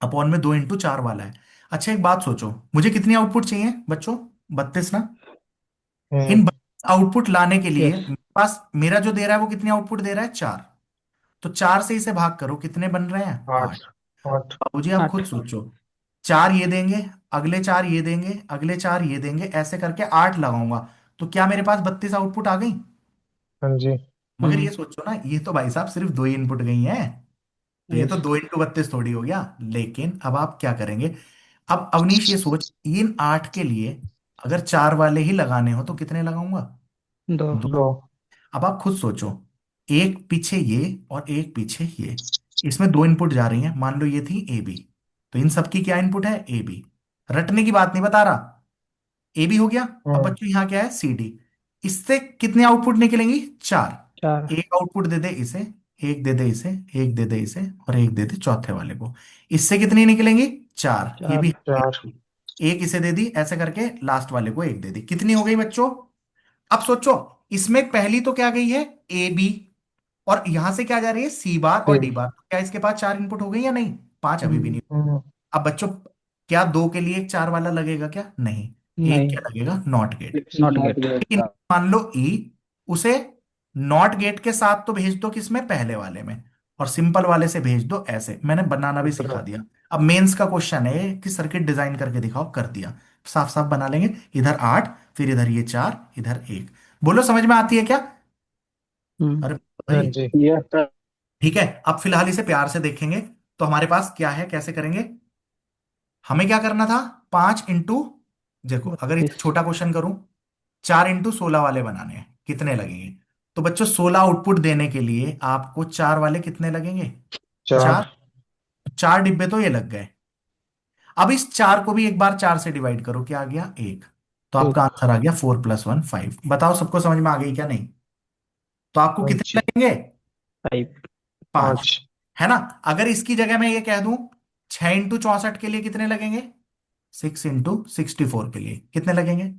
अपॉन में 2 × 4 वाला है। अच्छा एक बात सोचो, मुझे कितनी आउटपुट चाहिए बच्चों? 32 ना। इन आउटपुट लाने के लिए यस। मेरे पास, मेरा जो दे रहा है वो कितनी आउटपुट दे रहा है? 4। तो 4 से इसे भाग करो, कितने बन रहे हैं? 8। 8। 8। बाबूजी आप खुद 8। सोचो, 4 ये देंगे, अगले 4 ये देंगे, अगले 4 ये देंगे, ऐसे करके 8 लगाऊंगा, तो क्या मेरे पास 32 आउटपुट आ गई? हाँ जी। मगर ये सोचो ना, ये तो भाई साहब सिर्फ 2 ही इनपुट गई हैं, तो ये तो यस। 2 × 32 थोड़ी हो गया। लेकिन अब आप क्या करेंगे? अब अवनीश ये सोच, इन 8 के लिए अगर 4 वाले ही लगाने हो तो कितने लगाऊंगा? 2। 2। 2। अब आप खुद सोचो, एक पीछे ये और एक पीछे ये, इसमें 2 इनपुट जा रही हैं, मान लो ये थी ए बी, तो इन सबकी क्या इनपुट है? A B. रटने की बात नहीं बता रहा, ए बी हो गया। अब बच्चों यहाँ क्या है? C D. इससे कितने आउटपुट निकलेंगी? 4। 4। एक आउटपुट दे दे इसे, एक दे दे इसे, एक दे दे इसे, और एक दे दे चौथे वाले को। इससे कितनी निकलेंगी? 4। ये 4। भी 4। एक इसे दे दी, ऐसे करके लास्ट वाले को एक दे दी, कितनी हो गई बच्चों? अब सोचो, इसमें पहली तो क्या गई है, ए बी, और यहां से क्या जा रही है, सी बार और डी फिर बार। क्या इसके पास चार इनपुट हो गई या नहीं? पांच अभी भी नहीं। हम्म, अब बच्चों, क्या दो के लिए एक चार वाला लगेगा क्या? नहीं। एक नहीं, क्या लगेगा, not gate. Not not gate. Gate लेकिन का। मान लो ई, उसे नॉट गेट के साथ तो भेज दो किसमें, पहले वाले में, और सिंपल वाले से भेज दो ऐसे। मैंने बनाना भी दूसरा सिखा दिया। अब मेंस का क्वेश्चन है कि सर्किट डिजाइन करके दिखाओ, कर दिया। साफ साफ बना लेंगे, इधर आठ, फिर इधर ये चार, इधर एक। बोलो समझ में आती है क्या? हम्म। अरे हाँ भाई, जी। Yes sir. ठीक है। अब फिलहाल इसे प्यार से देखेंगे। तो हमारे पास क्या है, कैसे करेंगे? हमें क्या करना था, 5 इंटू, देखो अगर इसे 32। छोटा क्वेश्चन करूं, 4 इंटू 16 वाले बनाने हैं, कितने लगेंगे? तो बच्चों 16 आउटपुट देने के लिए आपको चार वाले कितने लगेंगे? चार। चार। चार डिब्बे तो ये लग गए। अब इस चार को भी एक बार चार से डिवाइड करो, क्या आ गया, एक। तो आपका एक। आंसर आ गया 4 + 1 5। बताओ सबको समझ में आ गई क्या नहीं? तो आपको हाँ कितने जी। लगेंगे? 5। पांच। 5। है ना? अगर इसकी जगह मैं ये कह दूं, 6 इंटू 64 के लिए कितने लगेंगे, 6 इंटू 64 के लिए कितने लगेंगे?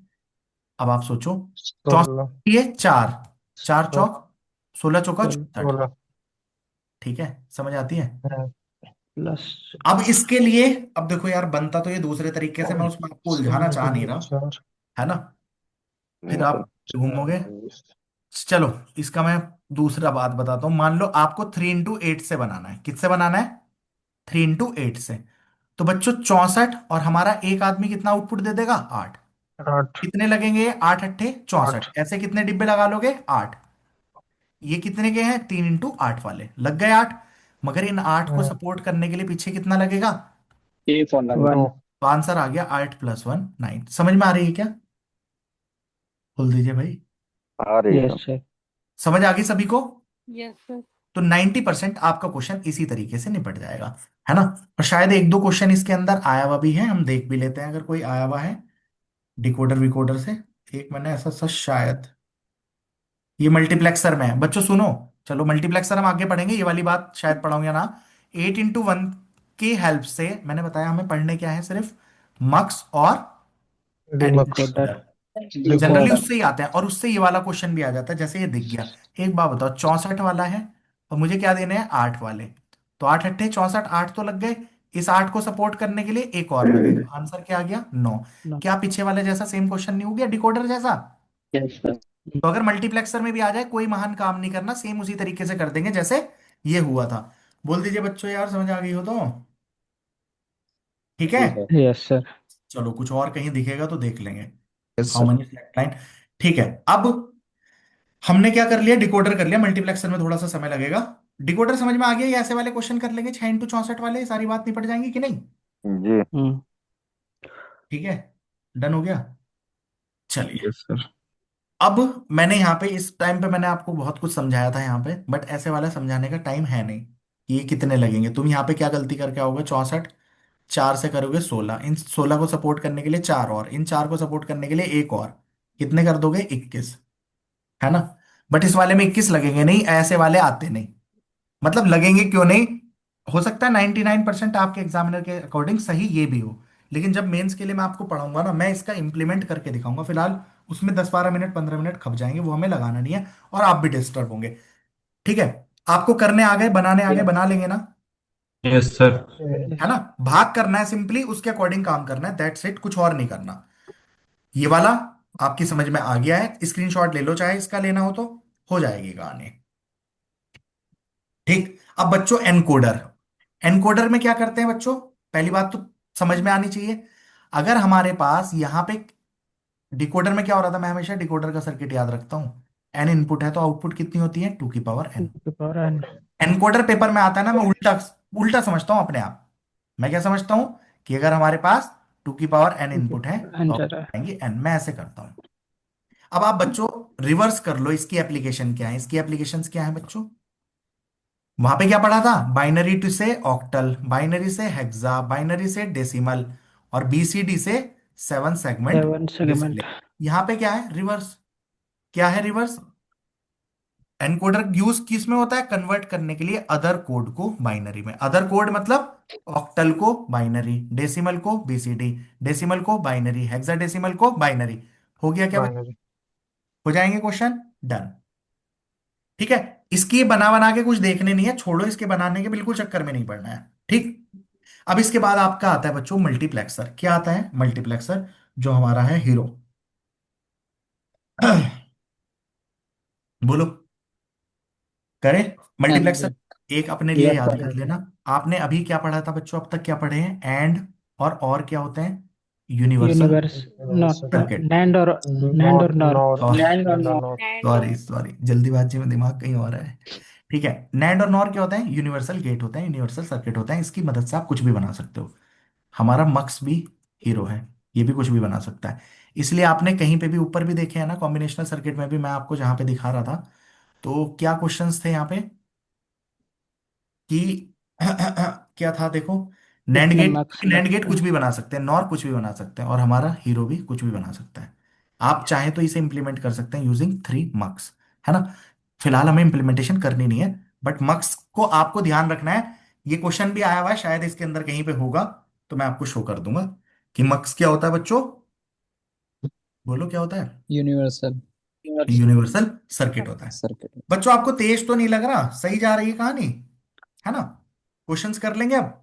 अब आप सोचो। 64 16। के लिए चार, चार चौक 16, चौका 64। 16। ठीक है, समझ आती है? प्लस। अब इसके लिए, अब देखो यार, बनता तो ये दूसरे तरीके से, मैं उसमें आपको उलझाना 16 चाह नहीं डिवाइड रहा। 4। है ना? फिर आप घूमोगे। 24। चलो, इसका मैं दूसरा बात बताता हूं। मान लो आपको 3 इंटू 8 से बनाना है। किससे बनाना है? 3 इंटू 8 से। तो बच्चों 64, और हमारा एक आदमी कितना आउटपुट दे देगा, 8। 8। कितने लगेंगे? 8 × 8 = 64। 8। ऐसे कितने डिब्बे लगा लोगे, 8। ये कितने के हैं, 3 इंटू 8 वाले लग गए 8। मगर इन 8 को सपोर्ट करने के लिए पीछे कितना लगेगा? ए फॉर लगा। 2। 1। तो आंसर आ गया 8 + 1 9। समझ में आ रही है क्या? बोल दीजिए भाई। आ रही है। Yes sir. समझ आ गई सभी को? Yes sir. तो 90% आपका क्वेश्चन इसी तरीके से निपट जाएगा। है ना? और शायद एक दो क्वेश्चन इसके अंदर आया हुआ भी है, हम देख भी लेते हैं अगर कोई आया हुआ है डिकोडर विकोडर से। एक मैंने ऐसा सा शायद, ये मल्टीप्लेक्सर में है बच्चों, सुनो। चलो मल्टीप्लेक्सर हम आगे पढ़ेंगे, ये वाली बात शायद पढ़ाऊं या ना। 8 इंटू 1 की हेल्प से, मैंने बताया हमें पढ़ने क्या है, सिर्फ मक्स और डिमक्स। डिकोडर। Generally decode. उससे ही आते हैं, और उससे ये वाला क्वेश्चन भी आ जाता है, जैसे ये दिख गया। एक बात बताओ, 64 वाला है और मुझे क्या देने हैं, 8 वाले। तो 8 × 8 = 64, 8 तो लग गए। इस 8 को सपोर्ट करने के लिए एक और लगेगा। आंसर क्या आ गया, 9। नो। क्या पीछे वाले जैसा सेम क्वेश्चन नहीं हो गया, डिकोडर जैसा? Yes sir. तो अगर मल्टीप्लेक्सर में भी आ जाए, कोई महान काम नहीं करना, सेम उसी तरीके से कर देंगे जैसे ये हुआ था। बोल दीजिए बच्चों, यार समझ आ गई हो तो? ठीक है। जी सर। Yes sir. चलो कुछ और कहीं दिखेगा तो देख लेंगे। Yes how sir. Money flat line. ठीक है। अब हमने क्या कर लिया, डिकोडर कर लिया। मल्टीप्लेक्सर में थोड़ा सा समय लगेगा। डिकोडर समझ में आ गया, ये ऐसे वाले क्वेश्चन कर लेंगे 6 इंटू 64 वाले, सारी बात निपट जाएंगी कि नहीं? जी। हम्म। ठीक है, डन हो गया। चलिए। Yes sir. अब मैंने यहाँ पे, इस टाइम पे मैंने आपको बहुत कुछ समझाया था यहाँ पे, बट ऐसे वाला समझाने का टाइम है नहीं कि ये कितने लगेंगे। तुम यहाँ पे क्या गलती करके आओगे, 64, चार से करोगे 16, इन 16 को सपोर्ट करने के लिए चार और, इन चार को सपोर्ट करने के लिए एक और, कितने कर दोगे, 21। है ना? बट इस वाले में 21 लगेंगे नहीं, ऐसे वाले आते नहीं। मतलब लगेंगे क्यों नहीं, हो सकता है 99% आपके एग्जामिनर के अकॉर्डिंग सही ये भी हो, लेकिन जब मेंस के लिए मैं आपको पढ़ाऊंगा ना, मैं इसका इंप्लीमेंट करके दिखाऊंगा। फिलहाल उसमें 10 12 मिनट 15 मिनट खप जाएंगे, वो हमें लगाना नहीं है, और आप भी डिस्टर्ब होंगे। ठीक है? आपको करने आ गए, बनाने आ गए, बना लेंगे ना? Yes sir. है ना? भाग करना है, सिंपली उसके अकॉर्डिंग काम करना है, दैट्स इट, कुछ और नहीं करना। ये वाला आपकी समझ में आ गया है, स्क्रीनशॉट ले लो चाहे इसका लेना हो तो, हो जाएगी कहानी। ठीक। अब बच्चों एनकोडर, एनकोडर में क्या करते हैं बच्चों, पहली बात तो समझ में आनी चाहिए। अगर हमारे पास यहां पे, डिकोडर में क्या हो रहा था, मैं हमेशा डिकोडर का सर्किट याद रखता हूं। एन इनपुट है तो आउटपुट कितनी होती है, 2 की power n। Power n. Encoder paper में आता है ना, मैं उल्टा उल्टा समझता हूं अपने आप। मैं क्या समझता हूं, कि अगर हमारे पास 2 की पावर n इनपुट है तो एंटर है। आउटपुट आएंगे n, मैं ऐसे करता हूं। अब आप बच्चों रिवर्स कर लो, इसकी एप्लीकेशन क्या है, इसकी एप्लीकेशंस क्या है बच्चों? वहां पे क्या पढ़ा था, बाइनरी टू से ऑक्टल, बाइनरी से हेक्सा, बाइनरी से डेसिमल, और बीसीडी से 7 सेगमेंट 7 सेगमेंट। डिस्प्ले। यहां पे क्या है, रिवर्स। क्या है रिवर्स? एनकोडर यूज किस में होता है, कन्वर्ट करने के लिए अदर कोड को बाइनरी में। अदर कोड मतलब ऑक्टल को बाइनरी, डेसिमल को बीसीडी, डेसिमल को बाइनरी, हेक्साडेसिमल को बाइनरी। हो गया क्या बच्चों? बाइनरी। हो जाएंगे क्वेश्चन डन। ठीक है, इसकी बना बना के कुछ देखने नहीं है, छोड़ो, इसके बनाने के बिल्कुल चक्कर में नहीं पड़ना है। ठीक। अब इसके बाद आपका आता है बच्चों मल्टीप्लेक्सर। क्या आता है मल्टीप्लेक्सर? जो हमारा है हीरो। बोलो, करें हाँ मल्टीप्लेक्सर? जी। एक अपने लिए यस याद सर। कर लेना। आपने अभी क्या पढ़ा था बच्चों? अब तक क्या पढ़े हैं? एंड और क्या होते हैं? Universal universe not circuit. NAND और नैंड और नॉट नॉर। नॉट नैन और नॉन। नॉट सॉरी सॉरी, जल्दीबाजी में दिमाग कहीं और है। ठीक है, नैंड और नॉर क्या होता है? यूनिवर्सल गेट होता है, यूनिवर्सल सर्किट होता है। इसकी मदद से आप कुछ भी बना सकते हो। हमारा मक्स भी हीरो है, ये भी कुछ भी बना सकता है। इसलिए आपने कहीं पे भी ऊपर भी देखे हैं ना, कॉम्बिनेशनल सर्किट में भी मैं आपको जहां पे दिखा रहा था, तो क्या क्वेश्चंस थे यहाँ पे कि क्या था देखो, नैंड कितने गेट। मार्क्स नैंड गेट लगते कुछ हैं? भी बना सकते हैं, नॉर कुछ भी बना सकते हैं, और हमारा हीरो भी कुछ भी बना सकता है। आप चाहे तो इसे इंप्लीमेंट कर सकते हैं यूजिंग 3 मक्स, है ना। फिलहाल हमें इंप्लीमेंटेशन करनी नहीं है, बट मक्स को आपको ध्यान रखना है। ये क्वेश्चन भी आया हुआ है, शायद इसके अंदर कहीं पे होगा, तो मैं आपको शो कर दूंगा कि मक्स क्या होता है बच्चों। बोलो क्या होता है? यूनिवर्सल यूनिवर्सल सर्किट होता है। सर्किट। बच्चों आपको तेज तो नहीं लग रहा? सही जा रही है कहानी, है ना। क्वेश्चंस कर लेंगे अब।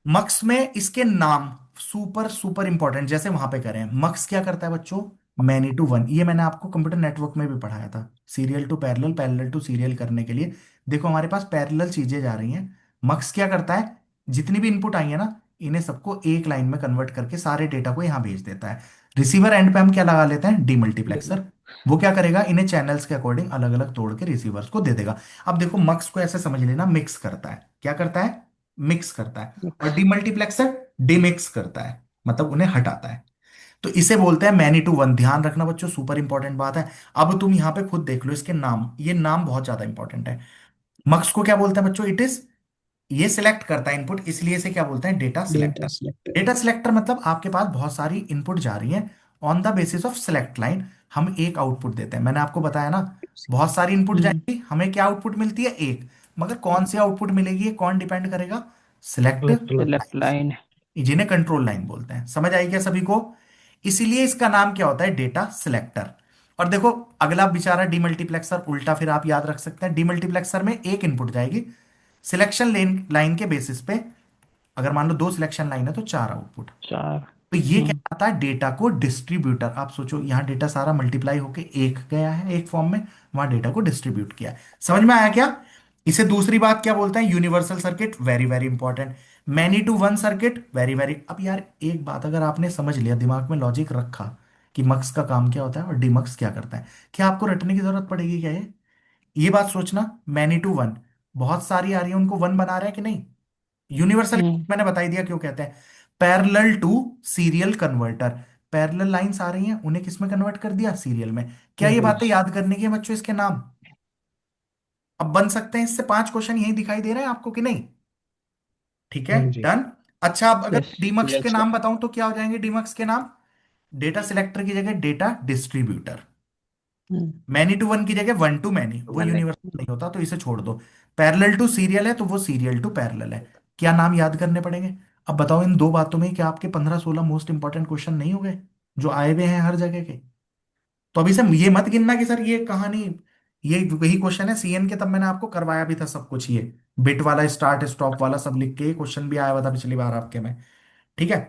मक्स में इसके नाम सुपर सुपर इंपॉर्टेंट, जैसे वहां पे करें। मक्स क्या करता है बच्चों? मैनी टू वन, ये मैंने आपको कंप्यूटर नेटवर्क में भी पढ़ाया था। Serial to parallel, parallel to serial करने के लिए देखो हमारे पास पैरेलल चीजें जा रही हैं। मक्स क्या करता है? जितनी भी इनपुट आई है ना, इन्हें सबको एक लाइन में कन्वर्ट करके सारे डेटा को यहां भेज देता है। रिसीवर एंड पे हम क्या लगा लेते हैं? डीमल्टीप्लेक्सर। वो क्या करेगा? इन्हें चैनल्स के अकॉर्डिंग अलग अलग तोड़ के रिसीवर्स को दे देगा। अब देखो मक्स को ऐसे समझ लेना, मिक्स करता है। क्या करता है? मिक्स करता है। और डीमल्टीप्लेक्सर डिमिक्स करता है, मतलब उन्हें हटाता है। तो इसे बोलते हैं मैनी टू वन। ध्यान रखना बच्चों, सुपर इंपॉर्टेंट बात है। अब तुम यहां पे खुद देख लो इसके नाम, ये नाम बहुत ज्यादा इंपॉर्टेंट है। मक्स को क्या बोलते हैं बच्चों? इट इज, ये सिलेक्ट करता है इनपुट, इसलिए इसे क्या बोलते हैं? Data data selector. Selector. Data selector मतलब आपके पास बहुत सारी इनपुट जा रही हैं, on the basis of select line हम एक आउटपुट देते हैं। मैंने आपको बताया ना, बहुत सारी इनपुट हम्म, जाएंगी, हमें क्या आउटपुट मिलती है? एक। मगर कौन सी आउटपुट मिलेगी, ये कौन डिपेंड करेगा? Select, select line. जिन्हें कंट्रोल लाइन बोलते हैं। समझ आई क्या सभी को? इसीलिए इसका नाम क्या होता है? Data selector. और देखो अगला बेचारा डीमल्टीप्लेक्सर, उल्टा फिर आप याद रख सकते हैं। डीमल्टीप्लेक्सर में एक इनपुट जाएगी, सिलेक्शन लाइन लाइन के बेसिस पे। अगर मान लो 2 सिलेक्शन लाइन है तो 4 आउटपुट। 4। तो ये क्या आता है? डेटा को डिस्ट्रीब्यूटर। आप सोचो, यहाँ डेटा सारा मल्टीप्लाई होके एक गया है एक फॉर्म में, वहां डेटा को डिस्ट्रीब्यूट किया है। समझ में आया क्या? इसे दूसरी बात क्या बोलते हैं? Universal circuit. Very very important. Many to one circuit, very very. अब यार एक बात, अगर आपने समझ लिया, दिमाग में लॉजिक रखा कि मक्स का काम क्या होता है और डीमक्स क्या करता है, क्या आपको रटने की जरूरत पड़ेगी क्या ये बात सोचना। मैनी टू वन, बहुत सारी आ रही है, उनको वन बना रहे हैं कि नहीं? यूनिवर्सल हम्म मैंने बता ही दिया क्यों कहते हैं। Parallel to serial converter. Parallel lines आ रही हैं, उन्हें किस में कन्वर्ट कर दिया? सीरियल में। क्या ये बातें याद करने की है बच्चों इसके नाम? अब बन सकते हैं इससे 5 क्वेश्चन, यही दिखाई दे रहे हैं आपको कि नहीं? ठीक है, हाँ जी। डन। अच्छा, अब अगर यस। डीमक्स के यस नाम सर। बताऊं तो क्या हो जाएंगे डीमक्स के नाम? डेटा सिलेक्टर की जगह data distributor. Hmm many to one की जगह वन टू मैनी, वो यूनिवर्सल नहीं होता तो इसे छोड़ दो। पैरेलल टू सीरियल है तो वो सीरियल टू पैरेलल है। क्या नाम याद करने पड़ेंगे? अब बताओ इन दो बातों में क्या आपके 15-16 मोस्ट इंपॉर्टेंट क्वेश्चन नहीं हो गए जो आए हुए हैं हर जगह के? तो अभी से ये मत गिनना कि सर ये कहानी, ये वही क्वेश्चन है सीएन के, तब मैंने आपको करवाया भी था सब कुछ, ये बिट वाला स्टार्ट स्टॉप वाला सब लिख के क्वेश्चन भी आया हुआ था पिछली बार आपके में। ठीक है,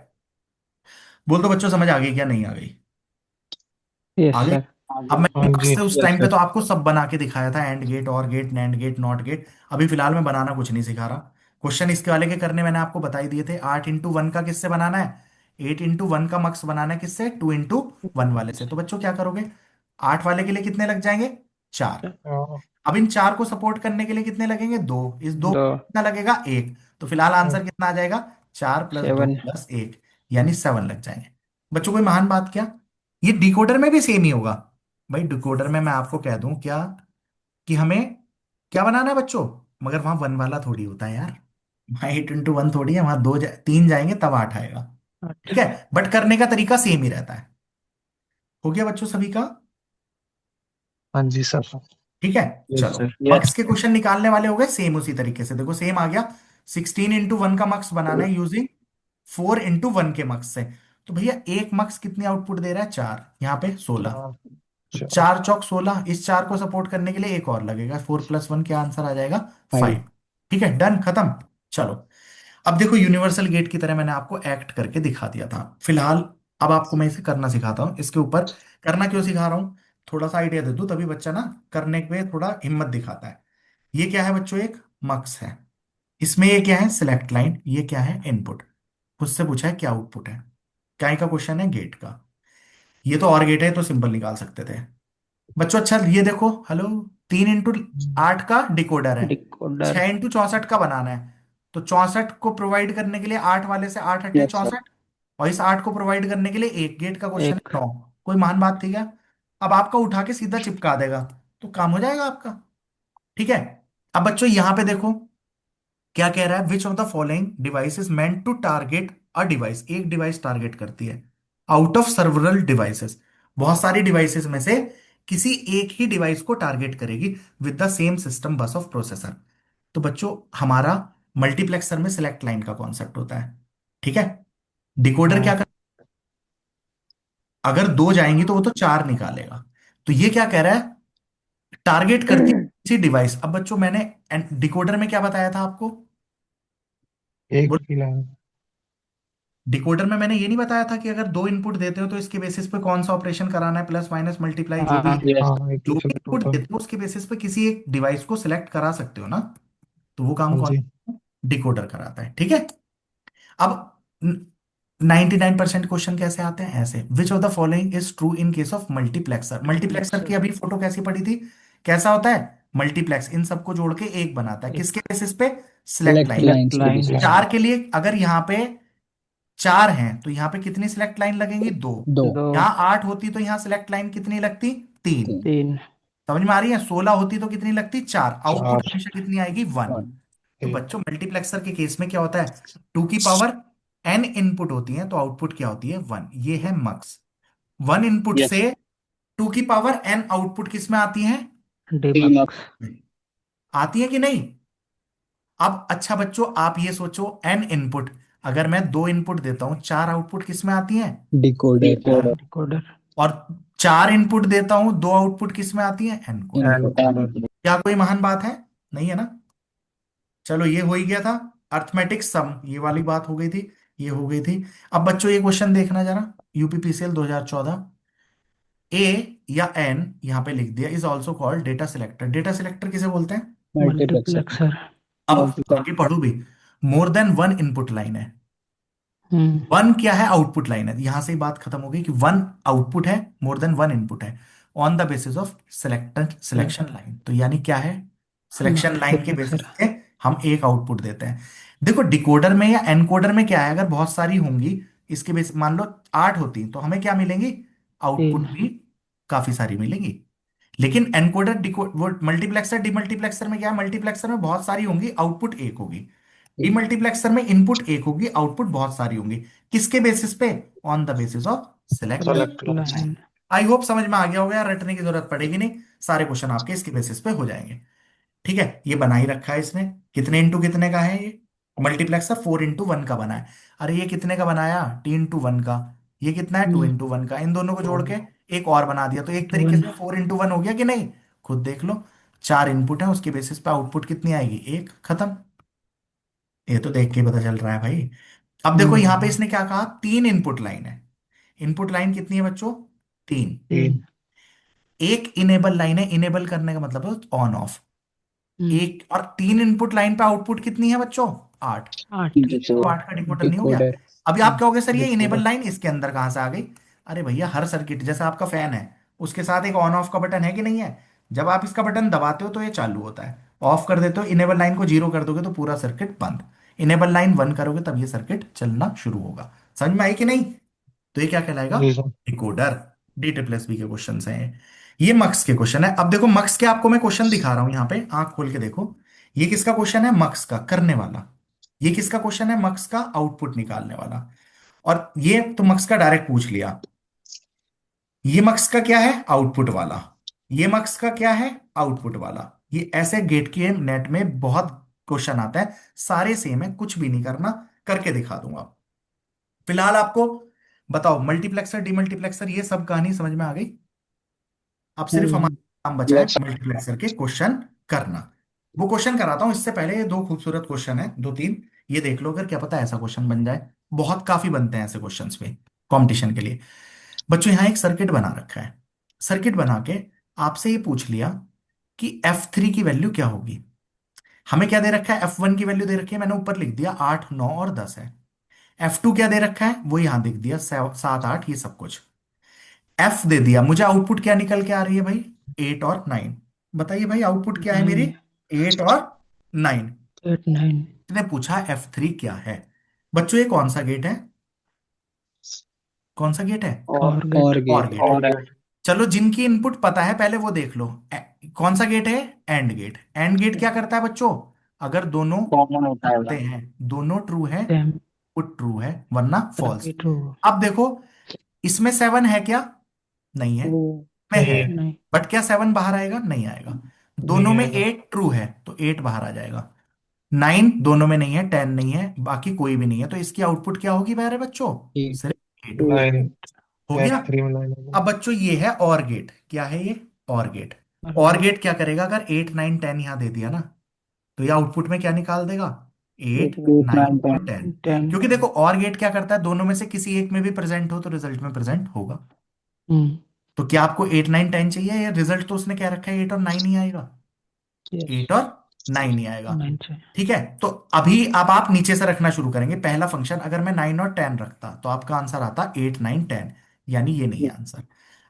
बोल दो बच्चों, समझ आ गई क्या नहीं आ गई? यस आ गई। सर। अब हाँ मैंने जी। मक्स से उस यस टाइम पे सर। तो आपको सब बना के दिखाया था, and gate, or gate, nand gate, not gate. अभी फिलहाल मैं बनाना कुछ नहीं सिखा रहा। क्वेश्चन इसके वाले के करने मैंने आपको बता ही दिए थे। 8x1 का किससे बनाना है? 8x1 का मक्स बनाना है किससे? 2x1 वाले से। तो बच्चों क्या करोगे? 8 वाले के लिए कितने लग जाएंगे? 4। हाँ। अब इन 4 को सपोर्ट करने के लिए कितने लगेंगे? 2। इस 2 दो। कितना लगेगा? 1। तो फिलहाल आंसर कितना आ जाएगा? 4 + 2 7। + 1, यानी 7 लग जाएंगे। बच्चों कोई महान बात क्या? ये डिकोडर में भी सेम ही होगा। भाई डिकोडर में मैं आपको कह दूं क्या, कि हमें क्या बनाना है बच्चों, मगर वहां वन वाला थोड़ी होता है यार। वहां 8x1 थोड़ी है, वहां 3 जाएंगे तब 8 आएगा। 8। ठीक है, बट करने का तरीका सेम ही रहता है। हो गया बच्चों सभी का? हाँ जी सर। ठीक है, यस चलो। सर। मक्स यस। के क्वेश्चन निकालने वाले हो गए सेम उसी तरीके से। देखो सेम आ गया। 16x1 का मक्स बनाना है यूजिंग 4x1 के मक्स से। तो भैया एक मक्स कितनी आउटपुट दे रहा है? 4, यहाँ पे 16। हाँ तो चलो 4 चौक 16, इस 4 को सपोर्ट करने के लिए एक और लगेगा, 4+1 क्या आंसर आ जाएगा? 5। 5। ठीक है, डन, खत्म। चलो, अब देखो यूनिवर्सल गेट की तरह मैंने आपको एक्ट करके दिखा दिया था। फिलहाल अब आपको मैं इसे करना सिखाता हूँ। इसके ऊपर करना क्यों सिखा रहा हूँ, थोड़ा सा आइडिया दे दूं, तभी बच्चा ना करने पे थोड़ा हिम्मत दिखाता है। ये क्या है बच्चों? एक मक्स है। इसमें ये क्या है? Select line. ये क्या है? इनपुट। उससे पूछा है क्या आउटपुट है। क्या का क्वेश्चन है? गेट का। ये तो और गेट है तो सिंपल निकाल सकते थे बच्चों। अच्छा ये देखो, हेलो, 3x8 का डिकोडर है, डिकोडर। 6x64 का बनाना है। तो 64 को प्रोवाइड करने के लिए 8 वाले से 8 अट्ठे यस सर। 64, और इस 8 को प्रोवाइड करने के लिए एक गेट का क्वेश्चन एक। है 9। कोई महान बात थी क्या? अब आपका उठा के सीधा चिपका देगा तो काम हो जाएगा आपका। ठीक है। अब बच्चों यहां पे देखो क्या कह रहा है, which of the following device is meant to target a device. एक डिवाइस टारगेट करती है आउट ऑफ सर्वरल डिवाइसेस, बहुत सारी डिवाइसेस में से किसी एक ही डिवाइस को टारगेट करेगी विद द सेम सिस्टम बस ऑफ प्रोसेसर। तो बच्चों हमारा मल्टीप्लेक्सर में सिलेक्ट लाइन का कॉन्सेप्ट होता है। ठीक है। डिकोडर क्या हाँ कर, अगर दो जाएंगी तो वो तो 4 निकालेगा। तो ये क्या कह रहा है, टारगेट करती है किसी डिवाइस। अब बच्चों मैंने डिकोडर में क्या बताया था आपको? एक ही लाइन। डिकोडर में मैंने ये नहीं बताया था कि अगर दो इनपुट देते हो तो इसके बेसिस पे कौन सा ऑपरेशन कराना है, प्लस माइनस मल्टीप्लाई जो भी हाँ है। यस। हाँ एक जो ही भी सिलेक्ट इनपुट होता है। देते हो उसके बेसिस पे किसी एक डिवाइस को सिलेक्ट करा सकते हो ना। तो वो काम हाँ कौन? जी। डिकोडर कराता है। ठीक है। अब 99% क्वेश्चन कैसे आते हैं? ऐसे, विच of the following is true in case of multiplexer. Multiplexer की मल्टीप्लेक्सर। अभी फोटो कैसी पड़ी थी? कैसा होता है? मल्टीप्लेक्स इन सबको जोड़ के एक बनाता है, किसके एक बेसिस पे? Select select line. Select lines के लाइन। बेसिस पे। चार के लिए अगर यहाँ पे 4 हैं तो यहाँ पे कितनी सिलेक्ट लाइन लगेंगी? 2। 2। दो। यहाँ 8 होती तो यहाँ सिलेक्ट लाइन कितनी लगती? 3। 3। तीन। समझ में आ रही है? 16 होती तो कितनी लगती? 4। आउटपुट 4। हमेशा कितनी आएगी? 1। 1। तो एक। बच्चों मल्टीप्लेक्सर के केस में क्या होता है, 2 की पावर n इनपुट होती है तो आउटपुट क्या होती है? 1। ये है मक्स। 1 इनपुट यस। से 2 की पावर n आउटपुट किस में आती है? डीमक्स। आती है कि नहीं? अब अच्छा बच्चों आप ये सोचो, n इनपुट, अगर मैं 2 इनपुट देता हूं 4 आउटपुट किस में आती है? डिकोडर। डिकोडर। डिकोडर। और 4 इनपुट देता हूं 2 आउटपुट किस में आती है? एनकोडर। And input. कोडर। क्या कोई महान बात है? नहीं है ना। चलो ये हो ही गया था। अर्थमेटिक सम ये वाली बात हो गई थी, ये हो गई थी। अब बच्चों ये क्वेश्चन देखना जरा, यूपीपीसीएल 2014। ए या एन यहाँ पे लिख दिया, is also called data selector. Data selector किसे बोलते हैं? मल्टीप्लेक्सर। मल्टीप्लेक्सर। अब मल्टीप्लेक्स। आगे पढ़ो भी, मोर देन 1 इनपुट लाइन है। हम्म। 1 क्या है? आउटपुट लाइन है। यहां से ही बात खत्म हो गई कि 1 आउटपुट है, मोर देन 1 इनपुट है, on the basis of selected selection line. तो यानी क्या है? सिलेक्शन लाइन के बेसिस मल्टीप्लेक्सर। पे हम एक आउटपुट देते हैं। देखो डिकोडर में या एनकोडर में क्या है, अगर बहुत सारी होंगी इसके बेस, मान लो 8 होती तो हमें क्या मिलेंगी? तीन। आउटपुट भी काफी सारी मिलेंगी। लेकिन एनकोडर डिकोड वो मल्टीप्लेक्सर डीमल्टीप्लेक्सर में क्या है, मल्टीप्लेक्सर में बहुत सारी होंगी आउटपुट एक होगी। डीमल्टीप्लेक्सर में इनपुट एक होगी आउटपुट बहुत सारी होंगी। किसके बेसिस पे? On the basis of select select select line. Line. Line. I hope समझ में आ गया होगा यार, रटने की जरूरत पड़ेगी नहीं, सारे क्वेश्चन आपके इसके बेसिस पे हो जाएंगे। ठीक है, ये बना ही रखा है इसने। कितने इंटू कितने का है ये? मल्टीप्लेक्सर 4x1 का बना है। अरे ये कितने का बनाया? 2x1 का। ये कितना है? 2x1 का। इन दोनों को जोड़ के एक और बना दिया तो एक टू तरीके वन। से 4x1 हो गया कि नहीं? खुद देख लो, 4 इनपुट है उसके बेसिस पे आउटपुट कितनी आएगी? एक। खत्म। ये तो देख के ही पता चल रहा है भाई। अब देखो यहां पे इसने क्या कहा, 3 इनपुट लाइन है। इनपुट लाइन कितनी है बच्चों? 3। तीन। एक इनेबल लाइन है, इनेबल करने का मतलब है ऑन ऑफ। हम्म। एक और 3 इनपुट लाइन पे आउटपुट कितनी है बच्चों? 8। 8। 8 का डिकोडर नहीं हो गया? डिकोडर। अभी आप कहोगे सर ये इनेबल डिकोडर। लाइन इसके अंदर कहां से आ गई? अरे भैया हर सर्किट जैसा आपका फैन है उसके साथ एक ऑन ऑफ का बटन है कि नहीं है? जब आप इसका बटन दबाते हो तो ये चालू होता है, ऑफ कर देते हो इनेबल लाइन को 0 कर दोगे तो पूरा सर्किट बंद, इनेबल लाइन 1 करोगे तब ये सर्किट चलना शुरू होगा। समझ में आई कि नहीं? तो ये क्या कहलाएगा? जी सर। Decoder. D triple S B के क्वेश्चन हैं ये, मक्स के क्वेश्चन है। अब देखो मक्स के आपको मैं क्वेश्चन दिखा रहा हूं यहाँ पे, आंख खोल के देखो। ये किसका क्वेश्चन है? मक्स का करने वाला। ये किसका क्वेश्चन है? मक्स का आउटपुट निकालने वाला। और ये तो मक्स का डायरेक्ट पूछ लिया। ये मक्स का क्या है? आउटपुट वाला। ये मक्स का क्या है? आउटपुट वाला। ये ऐसे गेट के नेट में बहुत क्वेश्चन आता है, सारे सेम है, कुछ भी नहीं करना, करके दिखा दूंगा। फिलहाल आपको बताओ, मल्टीप्लेक्सर डीमल्टीप्लेक्सर ये सब कहानी समझ में आ गई? अब सिर्फ हमारा काम बचा है मल्टीप्लेक्सर के क्वेश्चन करना। वो क्वेश्चन कराता हूं, इससे पहले ये दो खूबसूरत क्वेश्चन है, दो तीन, ये देख लो, अगर क्या पता ऐसा क्वेश्चन बन जाए। बहुत काफी बनते हैं ऐसे क्वेश्चंस में कंपटीशन के लिए। बच्चों यहाँ एक सर्किट बना रखा है, सर्किट बना के आपसे ये पूछ लिया कि F3 की वैल्यू क्या होगी। हमें क्या दे रखा है, F1 की वैल्यू दे रखी है, मैंने ऊपर लिख दिया 8 9 और 10 है। F2 क्या दे रखा है, वो यहां लिख दिया 7 8 ये सब कुछ। F दे दिया, मुझे आउटपुट क्या निकल के आ रही है भाई, 8 और 9। बताइए भाई आउटपुट क्या है मेरी, 8 और 9। 8 9 ने पूछा F3 क्या है। बच्चों ये कौन सा गेट है, कौन सा गेट है, और गेट और और गेट गेट। चलो जिनकी इनपुट पता है पहले वो देख लो। कौन सा गेट है, एंड गेट। एंड गेट क्या करता है बच्चों, अगर दोनों कॉमन होता है होते हैं, दोनों ट्रू है, सेम वो ट्रू है, वरना फॉल्स। सभी ट्रू अब देखो इसमें 7 है क्या, नहीं है, में नहीं है, है, नहीं बट क्या 7 बाहर आएगा, नहीं आएगा। दोनों नहीं में आएगा। 8 ट्रू है तो 8 बाहर आ जाएगा। 9 दोनों में नहीं है, 10 नहीं है, बाकी कोई भी नहीं है, तो इसकी आउटपुट क्या होगी प्यारे बच्चों, सिर्फ 8। 9 हो गया। F3 में 9 होगा। अब बच्चों ये है और गेट, क्या है ये, और गेट। और और गेट गेट क्या करेगा, अगर 8 9 10 यहां दे दिया ना, तो ये आउटपुट में क्या निकाल देगा, 8 8 9 9 और 10। 10 क्योंकि देखो और गेट क्या करता है, दोनों में से किसी एक में भी प्रेजेंट हो तो रिजल्ट में प्रेजेंट होगा। हम्म तो क्या आपको 8 9 10 चाहिए, या रिजल्ट तो उसने क्या रखा है 8 और 9 ही आएगा, यस 8 और 9 ही आएगा। 9 से ठीक है, तो अभी अब आप नीचे से रखना शुरू करेंगे। पहला फंक्शन अगर मैं 9 और 10 रखता तो आपका आंसर आता 8 9 10, यानी ये नहीं है आंसर।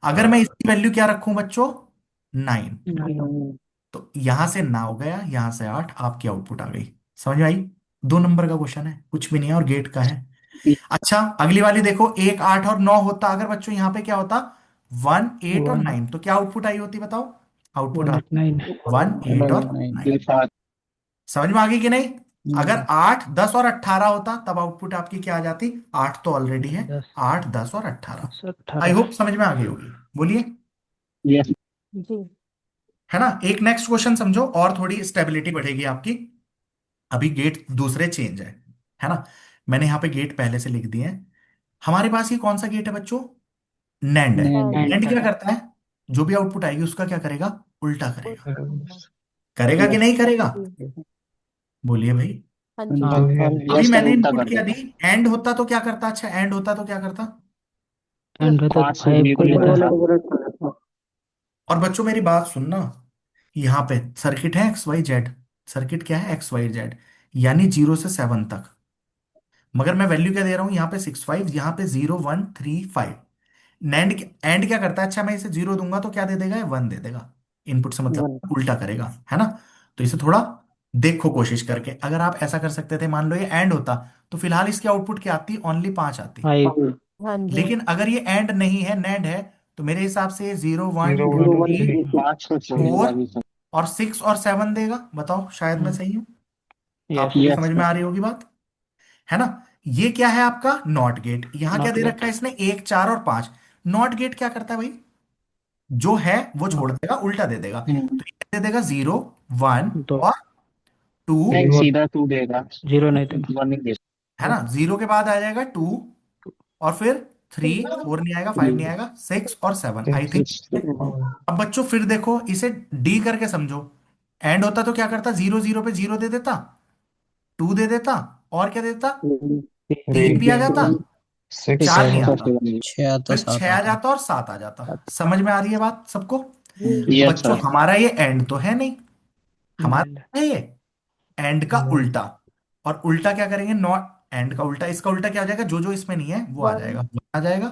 अगर मैं इसकी वैल्यू क्या रखूं बच्चों, 9, 9 तो यहां से 9 गया, यहां से 8, आपकी आउटपुट आ गई। समझ में आई, 2 नंबर का क्वेश्चन है, कुछ भी नहीं है और गेट का है। अच्छा अगली वाली देखो, 1 8 और 9 होता, अगर बच्चों यहां पे क्या होता, 1 8 और 1 9, तो क्या आउटपुट आई होती बताओ, आउटपुट 1 आ 8 9 1 8 और 9। 5 समझ में आ गई कि नहीं। अगर 8 10 और 18 होता तब आउटपुट आपकी क्या आ जाती, 8 तो ऑलरेडी है, 10 8 10 और 18। 10 आई 18 होप समझ में आ गई होगी, बोलिए। यस जी है ना, एक नेक्स्ट क्वेश्चन समझो और थोड़ी स्टेबिलिटी बढ़ेगी आपकी। अभी गेट दूसरे चेंज है ना, मैंने यहाँ पे गेट पहले से लिख दिए हैं। हमारे पास ये कौन सा गेट है बच्चों, नैंड है। नैंड नैंड क्या करता है, जो भी आउटपुट आएगी उसका क्या करेगा, उल्टा करेगा। करेगा कि यस नहीं करेगा, बोलिए भाई। हाँ हाँ जी, हाँ जी। अभी यस सर मैंने उल्टा इनपुट कर क्या दी, देगा एंड होता तो क्या करता, अच्छा एंड होता तो क्या करता। एंड होता तो 5 से 5 को 0 लेता और बच्चों मेरी बात सुनना, यहाँ पे सर्किट है एक्स वाई जेड, सर्किट क्या है एक्स वाई जेड, यानी 0 से 7 तक। मगर मैं वैल्यू क्या दे रहा हूँ यहाँ पे 6 5, यहाँ पे 0 1 3 5। नैंड एंड क्या करता है, अच्छा मैं इसे 0 दूंगा तो क्या दे देगा, 1 दे देगा। इनपुट से मतलब उल्टा करेगा, है ना। तो इसे थोड़ा देखो कोशिश करके, अगर आप ऐसा कर सकते थे, मान लो ये एंड होता तो फिलहाल इसकी आउटपुट क्या आती, ओनली 5 आती। 5 लेकिन अगर ये एंड नहीं है, नैंड है, तो मेरे हिसाब से 0 1 0 2 1 3 3 5 को छोड़ेगा 4 भी सर और 6 और 7 देगा। बताओ शायद मैं सही हूं, यस आपको भी यस समझ में आ रही होगी बात, है ना। ये क्या है आपका नॉट गेट, यहां क्या नॉट दे गेट रखा है इसने, 1 4 और 5। नॉट गेट क्या करता है भाई, जो है वो छोड़ देगा, उल्टा दे देगा। तो ये दे देगा 0 1 दो और 2, नहीं 0 सीधा 2 देगा 0 नहीं देगा 1 नहीं देगा है ना। 0 के बाद आ जाएगा 2 और फिर 3 4 नहीं आएगा, 5 नहीं आएगा, 6 और 7 आई 6 थिंक। 6 अब बच्चों फिर देखो इसे डी करके समझो। एंड होता तो क्या करता, 0 0 पे 0 दे देता, 2 दे देता, और क्या देता, 3 भी आ 3 जाता, 6 4 नहीं 7 आता, फिर 6 आ जाता और 7 आ जाता। समझ में आ रही है बात सबको। अब यस बच्चों सर हमारा ये एंड तो है नहीं, नैंड हमारा है ये एंड का उल्टा। और उल्टा क्या करेंगे, नॉट एंड का उल्टा, इसका उल्टा क्या हो जाएगा, जो जो इसमें नहीं है वो आ जाएगा, आ जाएगा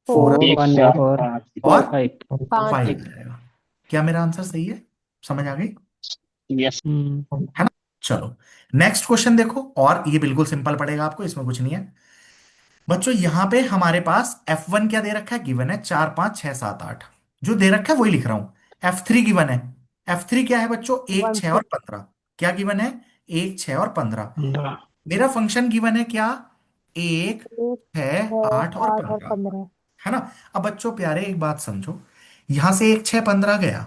4 1 1 4 4 5 और 5 5 आ जाएगा। क्या मेरा आंसर सही है, समझ आ गई, यस है ना। चलो नेक्स्ट क्वेश्चन देखो, और ये बिल्कुल सिंपल पड़ेगा आपको, इसमें कुछ नहीं है। बच्चों यहां पे हमारे पास F1 क्या दे रखा है, गिवन है 4 5 6 7 8, जो दे रखा है वही लिख रहा हूं। F3 गिवन है, F3 क्या है बच्चों, 1 6 और 15। क्या गिवन है, 1 6 और 15। 15 मेरा फंक्शन गिवन है क्या, 1 6 8 और 15, है ना। अब बच्चों प्यारे एक बात समझो, यहां से 1 6 15 गया,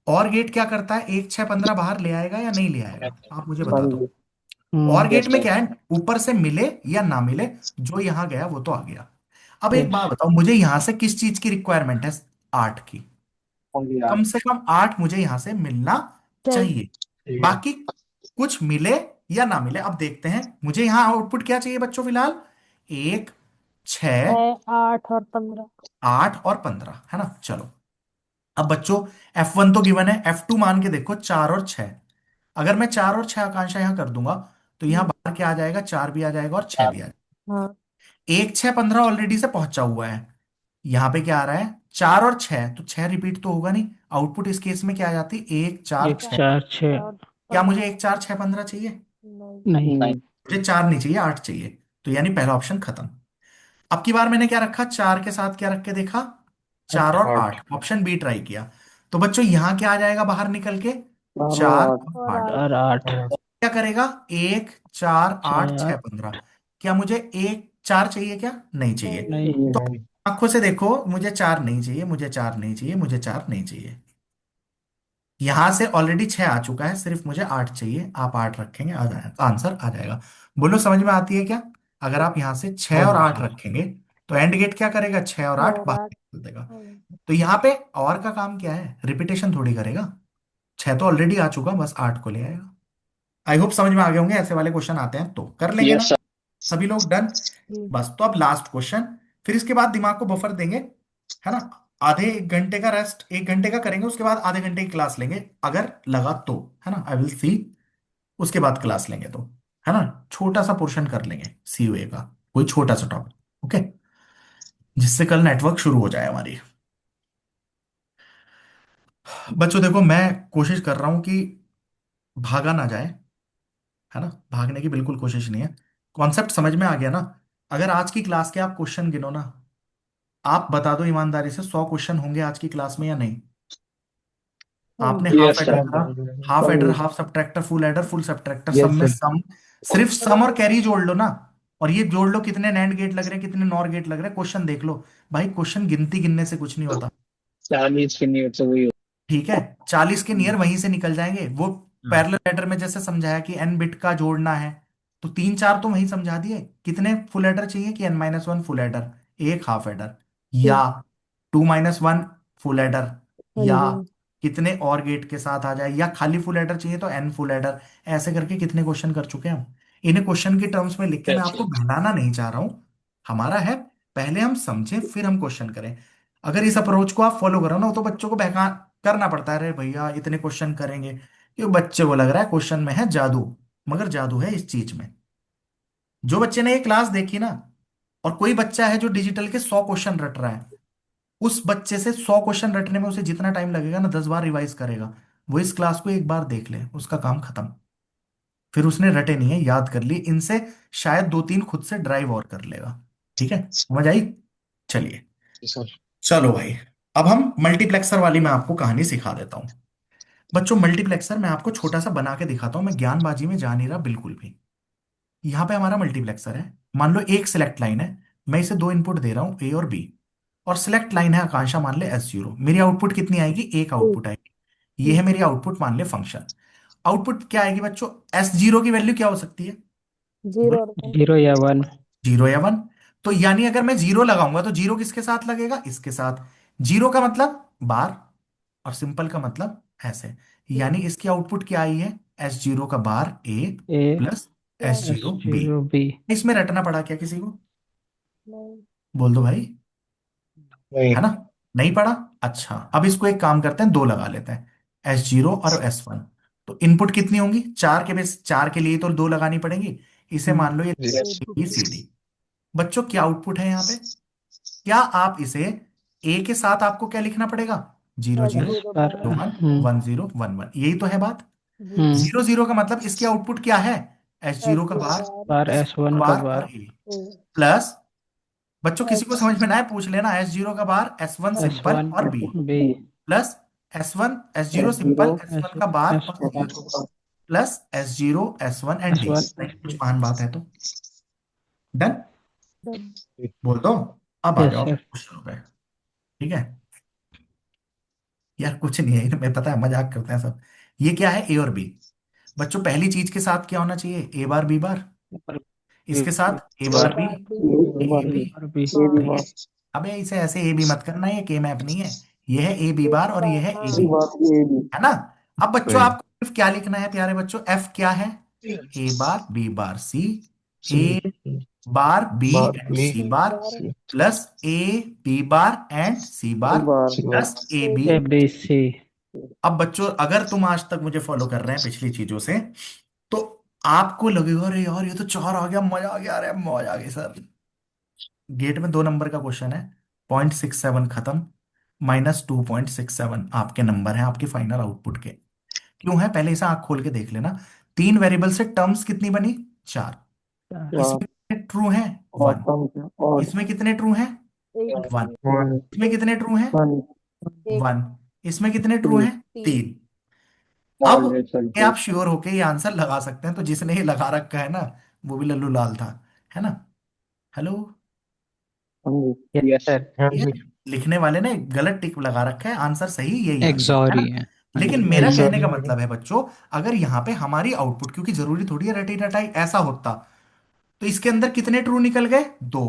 और गेट क्या करता है, 1 6 15 बाहर ले आएगा या नहीं ले आएगा, आप मुझे बता दो। और गेट यस में सर क्या है, ऊपर से मिले या ना मिले, जो यहां गया वो तो आ गया। अब एक यस बात बताओ मुझे, यहां से किस चीज की रिक्वायरमेंट है, 8 की। होंगे यार। कम से कम 8 मुझे यहां से मिलना चाहिए। ठीक है। बाकी कुछ मिले या ना मिले अब देखते हैं। मुझे यहां आउटपुट क्या चाहिए बच्चों फिलहाल? 1, 6, 6, 8 और 15। 8 और 15, है ना? चलो अब बच्चों F1 तो गिवन है, F2 मान के देखो 4 और 6। अगर मैं 4 और 6 आकांक्षा यहां कर दूंगा तो यहां बाहर क्या आ जाएगा? 4 भी आ जाएगा और 6 भी आ जाएगा। हाँ 1, 6, 15 ऑलरेडी से पहुंचा हुआ है। यहाँ पे क्या आ रहा है? 4 और 6, तो 6 रिपीट तो होगा नहीं। आउटपुट इस केस में क्या आ जाती? 1, 4, एक 6। 4 6। और क्या मुझे 15। 1, 4, 6, 15 चाहिए? नहीं। नहीं। नहीं। मुझे 4 नहीं चाहिए, 8 चाहिए। तो यानी पहला ऑप्शन खत्म। अब की बार मैंने क्या रखा? 4 के साथ क्या रख के देखा? 4 और 8, 8। ऑप्शन बी ट्राई किया। तो बच्चों यहां क्या आ जाएगा बाहर निकल के? 4 4 और 8। और और 8। 8। और 8। और क्या करेगा? 1, 4, 8, 6, 6 15। क्या मुझे 1, 4 चाहिए? क्या नहीं चाहिए? नहीं। तो नहीं। आंखों से देखो, मुझे 4 नहीं चाहिए, मुझे 4 नहीं चाहिए, मुझे 4 नहीं चाहिए। यहां से ऑलरेडी 6 आ चुका है, सिर्फ मुझे 8 चाहिए। आप 8 रखेंगे, आ जाएगा आंसर, आ जाएगा। बोलो समझ में आती है क्या? अगर आप यहां से 6 हाँ और जी 8 सर। रखेंगे तो एंड गेट क्या करेगा? 6 और 8 और बाहर 8। निकल देगा। तो यहाँ पे और का काम क्या है? रिपीटेशन थोड़ी करेगा। 6 तो ऑलरेडी आ चुका, बस 8 को ले आएगा। आई होप समझ में आ गए होंगे। ऐसे वाले क्वेश्चन आते हैं तो कर लेंगे यस ना सर। सभी लोग? डन। बस तो अब लास्ट क्वेश्चन, फिर इसके बाद दिमाग को बफर देंगे, है ना? आधे 1 घंटे का रेस्ट, 1 घंटे का करेंगे, उसके बाद आधे घंटे की क्लास लेंगे अगर लगा तो, है ना? I will see. उसके बाद क्लास लेंगे तो, है ना? छोटा सा पोर्शन कर लेंगे सीयूए का, कोई छोटा सा टॉपिक, ओके, जिससे कल नेटवर्क शुरू हो जाए हमारी। बच्चों देखो, मैं कोशिश कर रहा हूं कि भागा ना जाए, है ना? भागने की बिल्कुल कोशिश नहीं है। कॉन्सेप्ट समझ में आ गया ना? अगर आज की क्लास के आप क्वेश्चन गिनो ना, आप बता दो ईमानदारी से, 100 क्वेश्चन होंगे आज की क्लास में या नहीं? आपने हाफ यस एडर सर। करा, half adder, half subtractor, full adder, full subtractor, सब यस में सर। सम, सिर्फ सम और कैरी जोड़ लो ना। और ये जोड़ लो कितने नैंड गेट लग रहे हैं, कितने नॉर गेट लग रहे हैं, क्वेश्चन देख लो। भाई क्वेश्चन गिनती गिनने से कुछ नहीं होता। 40 के नहीं होते वही ठीक है, 40 के नियर वहीं से निकल जाएंगे। वो पैरेलल एडर में जैसे समझाया कि एन बिट का जोड़ना है, तो 3 4 तो वहीं समझा दिए। कितने फुल एडर चाहिए? कि n-1 फुल एडर, एक हाफ एडर, या 2-1 फुल एडर, हाँ या जी। कितने और गेट के साथ आ जाए, या खाली फुल एडर चाहिए तो n फुल एडर। ऐसे करके कितने क्वेश्चन कर चुके हैं हम। इन्हें क्वेश्चन के टर्म्स में लिख के मैं आपको है। बहलाना नहीं चाह रहा हूं। हमारा है पहले हम समझें फिर हम क्वेश्चन करें। अगर इस अप्रोच को आप फॉलो करो ना तो बच्चों को बहका करना पड़ता है, अरे भैया इतने क्वेश्चन करेंगे, ये बच्चे को लग रहा है क्वेश्चन में है जादू। मगर जादू है इस चीज में। जो बच्चे ने ये क्लास देखी ना, और कोई बच्चा है जो डिजिटल के 100 क्वेश्चन रट रहा है, उस बच्चे से 100 क्वेश्चन रटने में उसे जितना टाइम लगेगा ना, 10 बार रिवाइज करेगा। वो इस क्लास को एक बार देख ले, उसका काम खत्म। फिर उसने रटे नहीं है, याद कर लिए इनसे, शायद 2-3 खुद से ड्राइव और कर लेगा। ठीक है, समझ आई? चलिए, सर। चलो भाई, अब हम मल्टीप्लेक्सर वाली मैं आपको कहानी सिखा देता हूं। बच्चों मल्टीप्लेक्सर मैं आपको छोटा सा बना के दिखाता हूं, मैं ज्ञानबाजी में जा नहीं रहा बिल्कुल भी। यहाँ पे हमारा मल्टीप्लेक्सर है, मान लो एक सिलेक्ट लाइन है, मैं इसे 2 इनपुट दे रहा हूँ ए और बी, और सिलेक्ट लाइन है आकांक्षा मान ले S0। मेरी आउटपुट कितनी आएगी? एक आउटपुट आएगी। ये है मेरी आउटपुट मान ले फंक्शन। आउटपुट क्या आएगी बच्चों? S0 की वैल्यू क्या हो सकती है? 0 और 0 या 1। 0 या 1। तो यानी अगर मैं 0 लगाऊंगा तो 0 किसके साथ लगेगा? इसके साथ। 0 का मतलब बार, और सिंपल का मतलब ऐसे। यानी इसकी आउटपुट क्या आई है? S0 का बार A A plus S0 B। S0 B। इसमें रटना पड़ा क्या किसी को? नहीं। बोल दो भाई, नहीं। है ना? नहीं पड़ा? अच्छा, अब इसको एक काम करते हैं, 2 लगा लेते हैं, S0 और S1। तो इनपुट कितनी होंगी? 4 के बेस 4 के लिए तो 2 लगानी पड़ेंगी। इसे मान लो ये जी। ABCD। बच्चों क्या आउटपुट है यहाँ पे? क्या आप इसे ए के साथ आपको क्या लिखना पड़ेगा? 0 0 S0 पर 1 1 0 1 1, यही तो है बात। जी। 0 0 का मतलब इसकी आउटपुट क्या है? S0 का S0 बार, बार बार S1 का S1 का बार और बार ए, A प्लस, बच्चों किसी को समझ S1 में ना है पूछ लेना, S0 का बार S1 सिंपल S1 और B, B plus S0 simple S1 का बार और सी, plus S0 S1 and D. S1 कुछ महान बात है तो। डन। done। बोल दो। अब आ यस जाओ सर। क्वेश्चनों पे। ठीक है यार, कुछ नहीं है, इनमें पता है मजाक करते हैं सब। ये क्या है? ए और बी। बच्चों पहली चीज के साथ क्या होना चाहिए? A bar B bar. इसके साथ A A bar B, bar B A B. और B। हाँ। अबे इसे ऐसे ए बी मत करना, ये के मैप नहीं है। ये है ए बी बार और ये है ए सी बी, बात ये भी। है ना। अब बच्चों वही आपको सिर्फ क्या लिखना है प्यारे बच्चों, एफ क्या है, A bar B bar C, C A bar B bar and B C bar, C plus A B bar and C bar, bar C bar plus A B. A B C. अब बच्चों अगर तुम आज तक मुझे follow कर रहे हैं पिछली चीजों से, तो आपको लगेगा अरे यार ये तो चार आ गया, मजा आ गया, अरे मौज आ गई सर। गेट में 2 नंबर का क्वेश्चन है, 0.67 खत्म, -2.67 आपके नंबर हैं आपके फाइनल आउटपुट के। क्यों है पहले इसे आंख खोल के देख लेना। 3 वेरिएबल से टर्म्स कितनी बनी, 4। इसमें कितने ट्रू हैं, 1। और इसमें कितने ट्रू हैं, 1। इसमें कितने ट्रू हैं, 1। इसमें कितने ट्रू हैं, 3। अब ये आप श्योर होके ये आंसर लगा सकते हैं, तो जिसने ये लगा रखा है ना वो भी लल्लू लाल था, है ना। Hello, yes Yes. सर। हाँ ये जी लिखने वाले ने गलत टिक लगा रखा है, आंसर सही यही आ गया, एक्सॉर है ही ना। है। लेकिन मेरा कहने एग्जैक्टली का मतलब है बच्चों, अगर यहाँ पे हमारी आउटपुट, क्योंकि जरूरी थोड़ी है रटी रटाई ऐसा होता, तो इसके अंदर कितने ट्रू निकल गए, 2।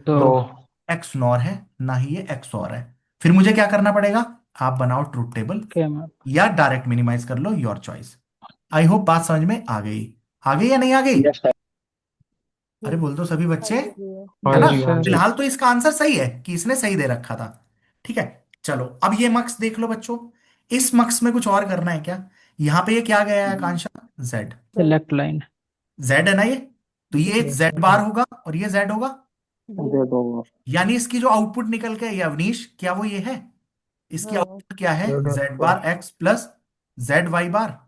दो। दो एक्स नॉर है ना ही ये एक्स और है। फिर मुझे क्या करना पड़ेगा, आप बनाओ ट्रूथ टेबल ओके मैम। या डायरेक्ट मिनिमाइज कर लो, योर चॉइस। आई होप बात समझ में आ गई, आ गई या नहीं आ गई। Yes, sir. अरे बोल दो सभी बच्चे, है हाँ ना। जी हाँ सर। जी फिलहाल तो इसका आंसर सही है कि इसने सही दे रखा था, ठीक है। चलो अब ये मक्स देख लो बच्चों, इस मक्स में कुछ और करना है क्या। यहाँ पे ये क्या गया है आकांक्षा, जेड। Select line. जेड है ना ये, तो ये जेड बार होगा और ये जेड होगा, दे दो। यानी इसकी जो आउटपुट निकल के, ये अवनीश क्या वो ये है, इसकी आउटपुट क्या है, जेड बार एक्स प्लस जेड वाई बार।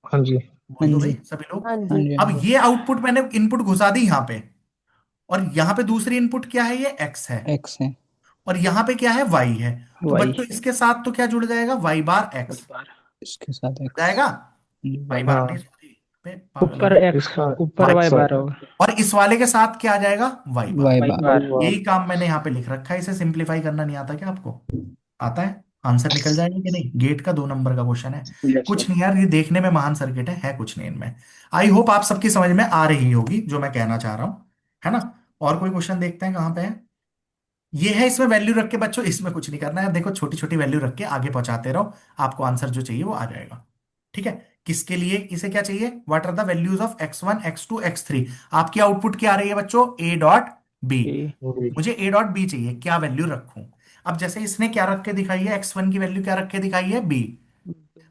हाँ जी बोल हाँ दो भाई जी सभी लोग। हाँ जी हाँ अब जी। ये आउटपुट मैंने इनपुट घुसा दी यहाँ पे, और यहाँ पे दूसरी इनपुट क्या है, ये एक्स है, एक्स है। और यहाँ पे क्या है, वाई है। तो वाई। बच्चों इसके साथ तो क्या जुड़ जाएगा, वाई बार एक्स इसके साथ जुड़ एक्स। जाएगा, वाई बार नहीं हाँ सॉरी, पे पागल हो ऊपर गया। एक्स, इसका ऊपर वाई एक्स है बार होगा। और इस वाले के साथ क्या आ जाएगा, वाई बार। वाई वाई बार। बार। यही काम मैंने यहाँ पे लिख रखा है, इसे सिंप्लीफाई करना नहीं आता क्या आपको, आता है। आंसर निकल जाएगा कि नहीं, गेट का 2 नंबर का क्वेश्चन है। Yes, sir. कुछ नहीं यार, ये देखने में महान सर्किट है कुछ नहीं इनमें। आई होप आप सबकी समझ में आ रही होगी जो मैं कहना चाह रहा हूं, है ना। और कोई क्वेश्चन देखते हैं कहाँ पे है। ये है, इसमें वैल्यू रख के बच्चों, इसमें कुछ नहीं करना है, देखो छोटी छोटी वैल्यू रख के आगे पहुंचाते रहो, आपको आंसर जो चाहिए वो आ जाएगा, ठीक है। किसके लिए, इसे क्या चाहिए, what are the values of x1 x2 x3। आपकी आउटपुट क्या आ रही है बच्चों, a डॉट b। ए। मुझे a डॉट b चाहिए, क्या वैल्यू रखूं। अब जैसे इसने क्या रख के दिखाई है, x1 की वैल्यू क्या रख के दिखाई है, b।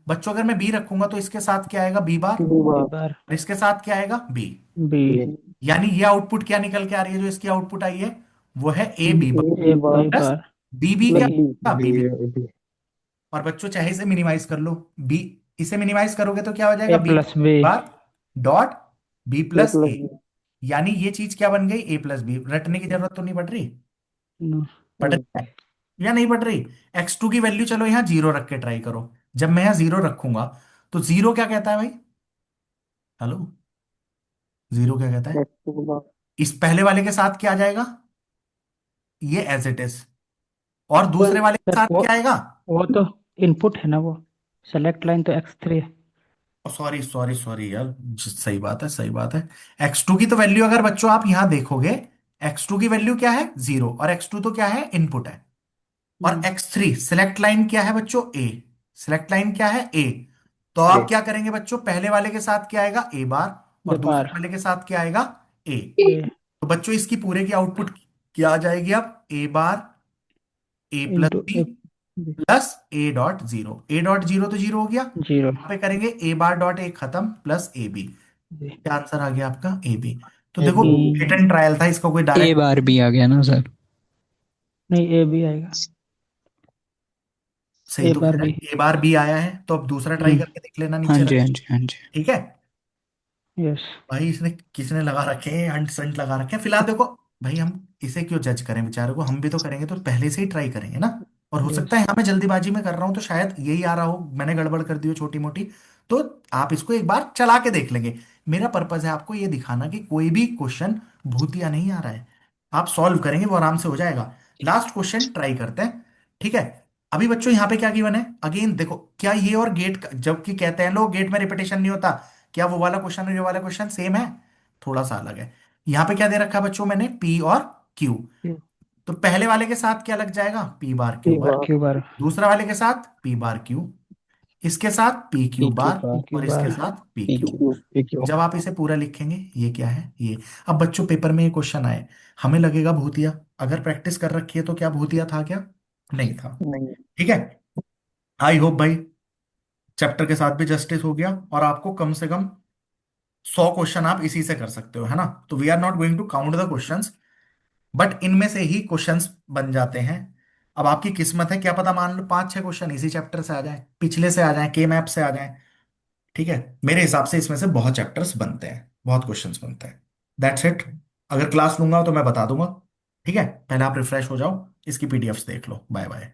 बच्चों अगर मैं b रखूंगा तो इसके साथ क्या आएगा, b बार, बी बार। और इसके साथ क्या आएगा, b। बी। यानी ये आउटपुट क्या निकल के आ रही है, जो इसकी आउटपुट आई है वो है a b A Y plus bar. B B क्या बी। होगा, बीबी। और बच्चों चाहे इसे मिनिमाइज कर लो, बी, इसे मिनिमाइज करोगे तो क्या हो ए जाएगा, B plus B. Bar dot B plus A. यानी ये चीज क्या बन गई, ए प्लस बी। रटने की जरूरत तो नहीं पड़ रही, नो। पड़ रही है या नहीं पड़ रही। x2 की वैल्यू चलो यहाँ 0 रख के ट्राई करो। जब मैं यहाँ 0 रखूंगा तो 0 क्या कहता है भाई, हेलो, 0 क्या कहता है, इस पहले वाले के साथ क्या आ जाएगा, ये एज इट इज। और दूसरे वाले के सर साथ क्या आएगा, वो तो इनपुट है ना, वो सेलेक्ट लाइन तो x3 है। सॉरी सॉरी सॉरी यार, सही बात है सही बात है। x2 की तो वैल्यू अगर बच्चों आप यहां देखोगे, x2 की वैल्यू क्या है, 0, और x2 तो क्या है, इनपुट है। और x3 सिलेक्ट लाइन क्या है बच्चों, a। सिलेक्ट लाइन क्या है, a। तो आप क्या करेंगे बच्चों, पहले वाले के साथ क्या आएगा, a बार, और ए दूसरे बार। वाले के साथ क्या आएगा, a। ए तो बच्चों इसकी पूरे की आउटपुट क्या आ जाएगी, अब a bar a plus into b A plus a dot zero, a dot zero तो जीरो हो गया, जीरो। यहाँ पे करेंगे a बार डॉट ए खत्म प्लस ए बी। क्या आंसर आ गया आपका, ए बी। तो देखो हिट एंड ट्रायल था इसका, कोई ए डायरेक्ट बार भी आ गया ना सर। नहीं, ए बी आएगा। सही ए तो कह बार रहा बी। है, ए बार बी आया है, तो अब दूसरा ट्राई करके देख लेना हाँ नीचे जी रख, हाँ जी हाँ जी। ठीक है। यस। भाई इसने किसने लगा रखे हैं, अंट संट लगा रखे हैं। फिलहाल देखो भाई, हम इसे क्यों जज करें बेचारे को, हम भी तो करेंगे, तो पहले से ही ट्राई करेंगे ना। और हो सकता यस। है यहाँ मैं जल्दीबाजी में कर रहा हूँ तो शायद यही आ रहा हो, मैंने गड़बड़ कर दी हो छोटी मोटी, तो आप इसको एक बार चला के देख लेंगे। मेरा पर्पज है आपको ये दिखाना कि कोई भी क्वेश्चन भूतिया नहीं आ रहा है, आप सॉल्व करेंगे वो आराम से हो जाएगा। लास्ट क्वेश्चन ट्राई करते हैं, ठीक है। अभी बच्चों यहाँ पे क्या गिवन है, अगेन देखो, क्या ये और गेट का, जबकि कहते हैं लोग गेट में रिपीटेशन नहीं होता, क्या वो वाला क्वेश्चन और ये वाला क्वेश्चन सेम है, थोड़ा सा अलग है। यहाँ पे क्या दे रखा है बच्चों मैंने, P और Q। तो पहले वाले के साथ क्या लग जाएगा, P bar Q bar. Q bar दूसरा वाले के साथ पी बार क्यू, इसके साथ P Q P Q bar, bar Q और बार इसके साथ P P Q. Q P Q. जब आप इसे पूरा लिखेंगे, ये क्या है ये। अब बच्चों पेपर में ये क्वेश्चन आए, हमें लगेगा भूतिया, अगर प्रैक्टिस कर रखी है तो क्या भूतिया था क्या, नहीं था। नहीं। ठीक है, आई होप भाई चैप्टर के साथ भी जस्टिस हो गया, और आपको कम से कम 100 क्वेश्चन आप इसी से कर सकते हो, है ना। तो we are not going to count the questions, but इनमें से ही क्वेश्चंस बन जाते हैं। अब आपकी किस्मत है, क्या पता मान लो 5-6 क्वेश्चन इसी चैप्टर से आ जाए, पिछले से आ जाए, के मैप से आ जाए। ठीक है, मेरे हिसाब से इसमें से बहुत चैप्टर्स बनते हैं, बहुत क्वेश्चंस बनते हैं। That's it. अगर क्लास लूंगा तो मैं बता दूंगा। ठीक है, पहले आप रिफ्रेश हो जाओ, इसकी पीडीएफ्स देख लो। Bye bye.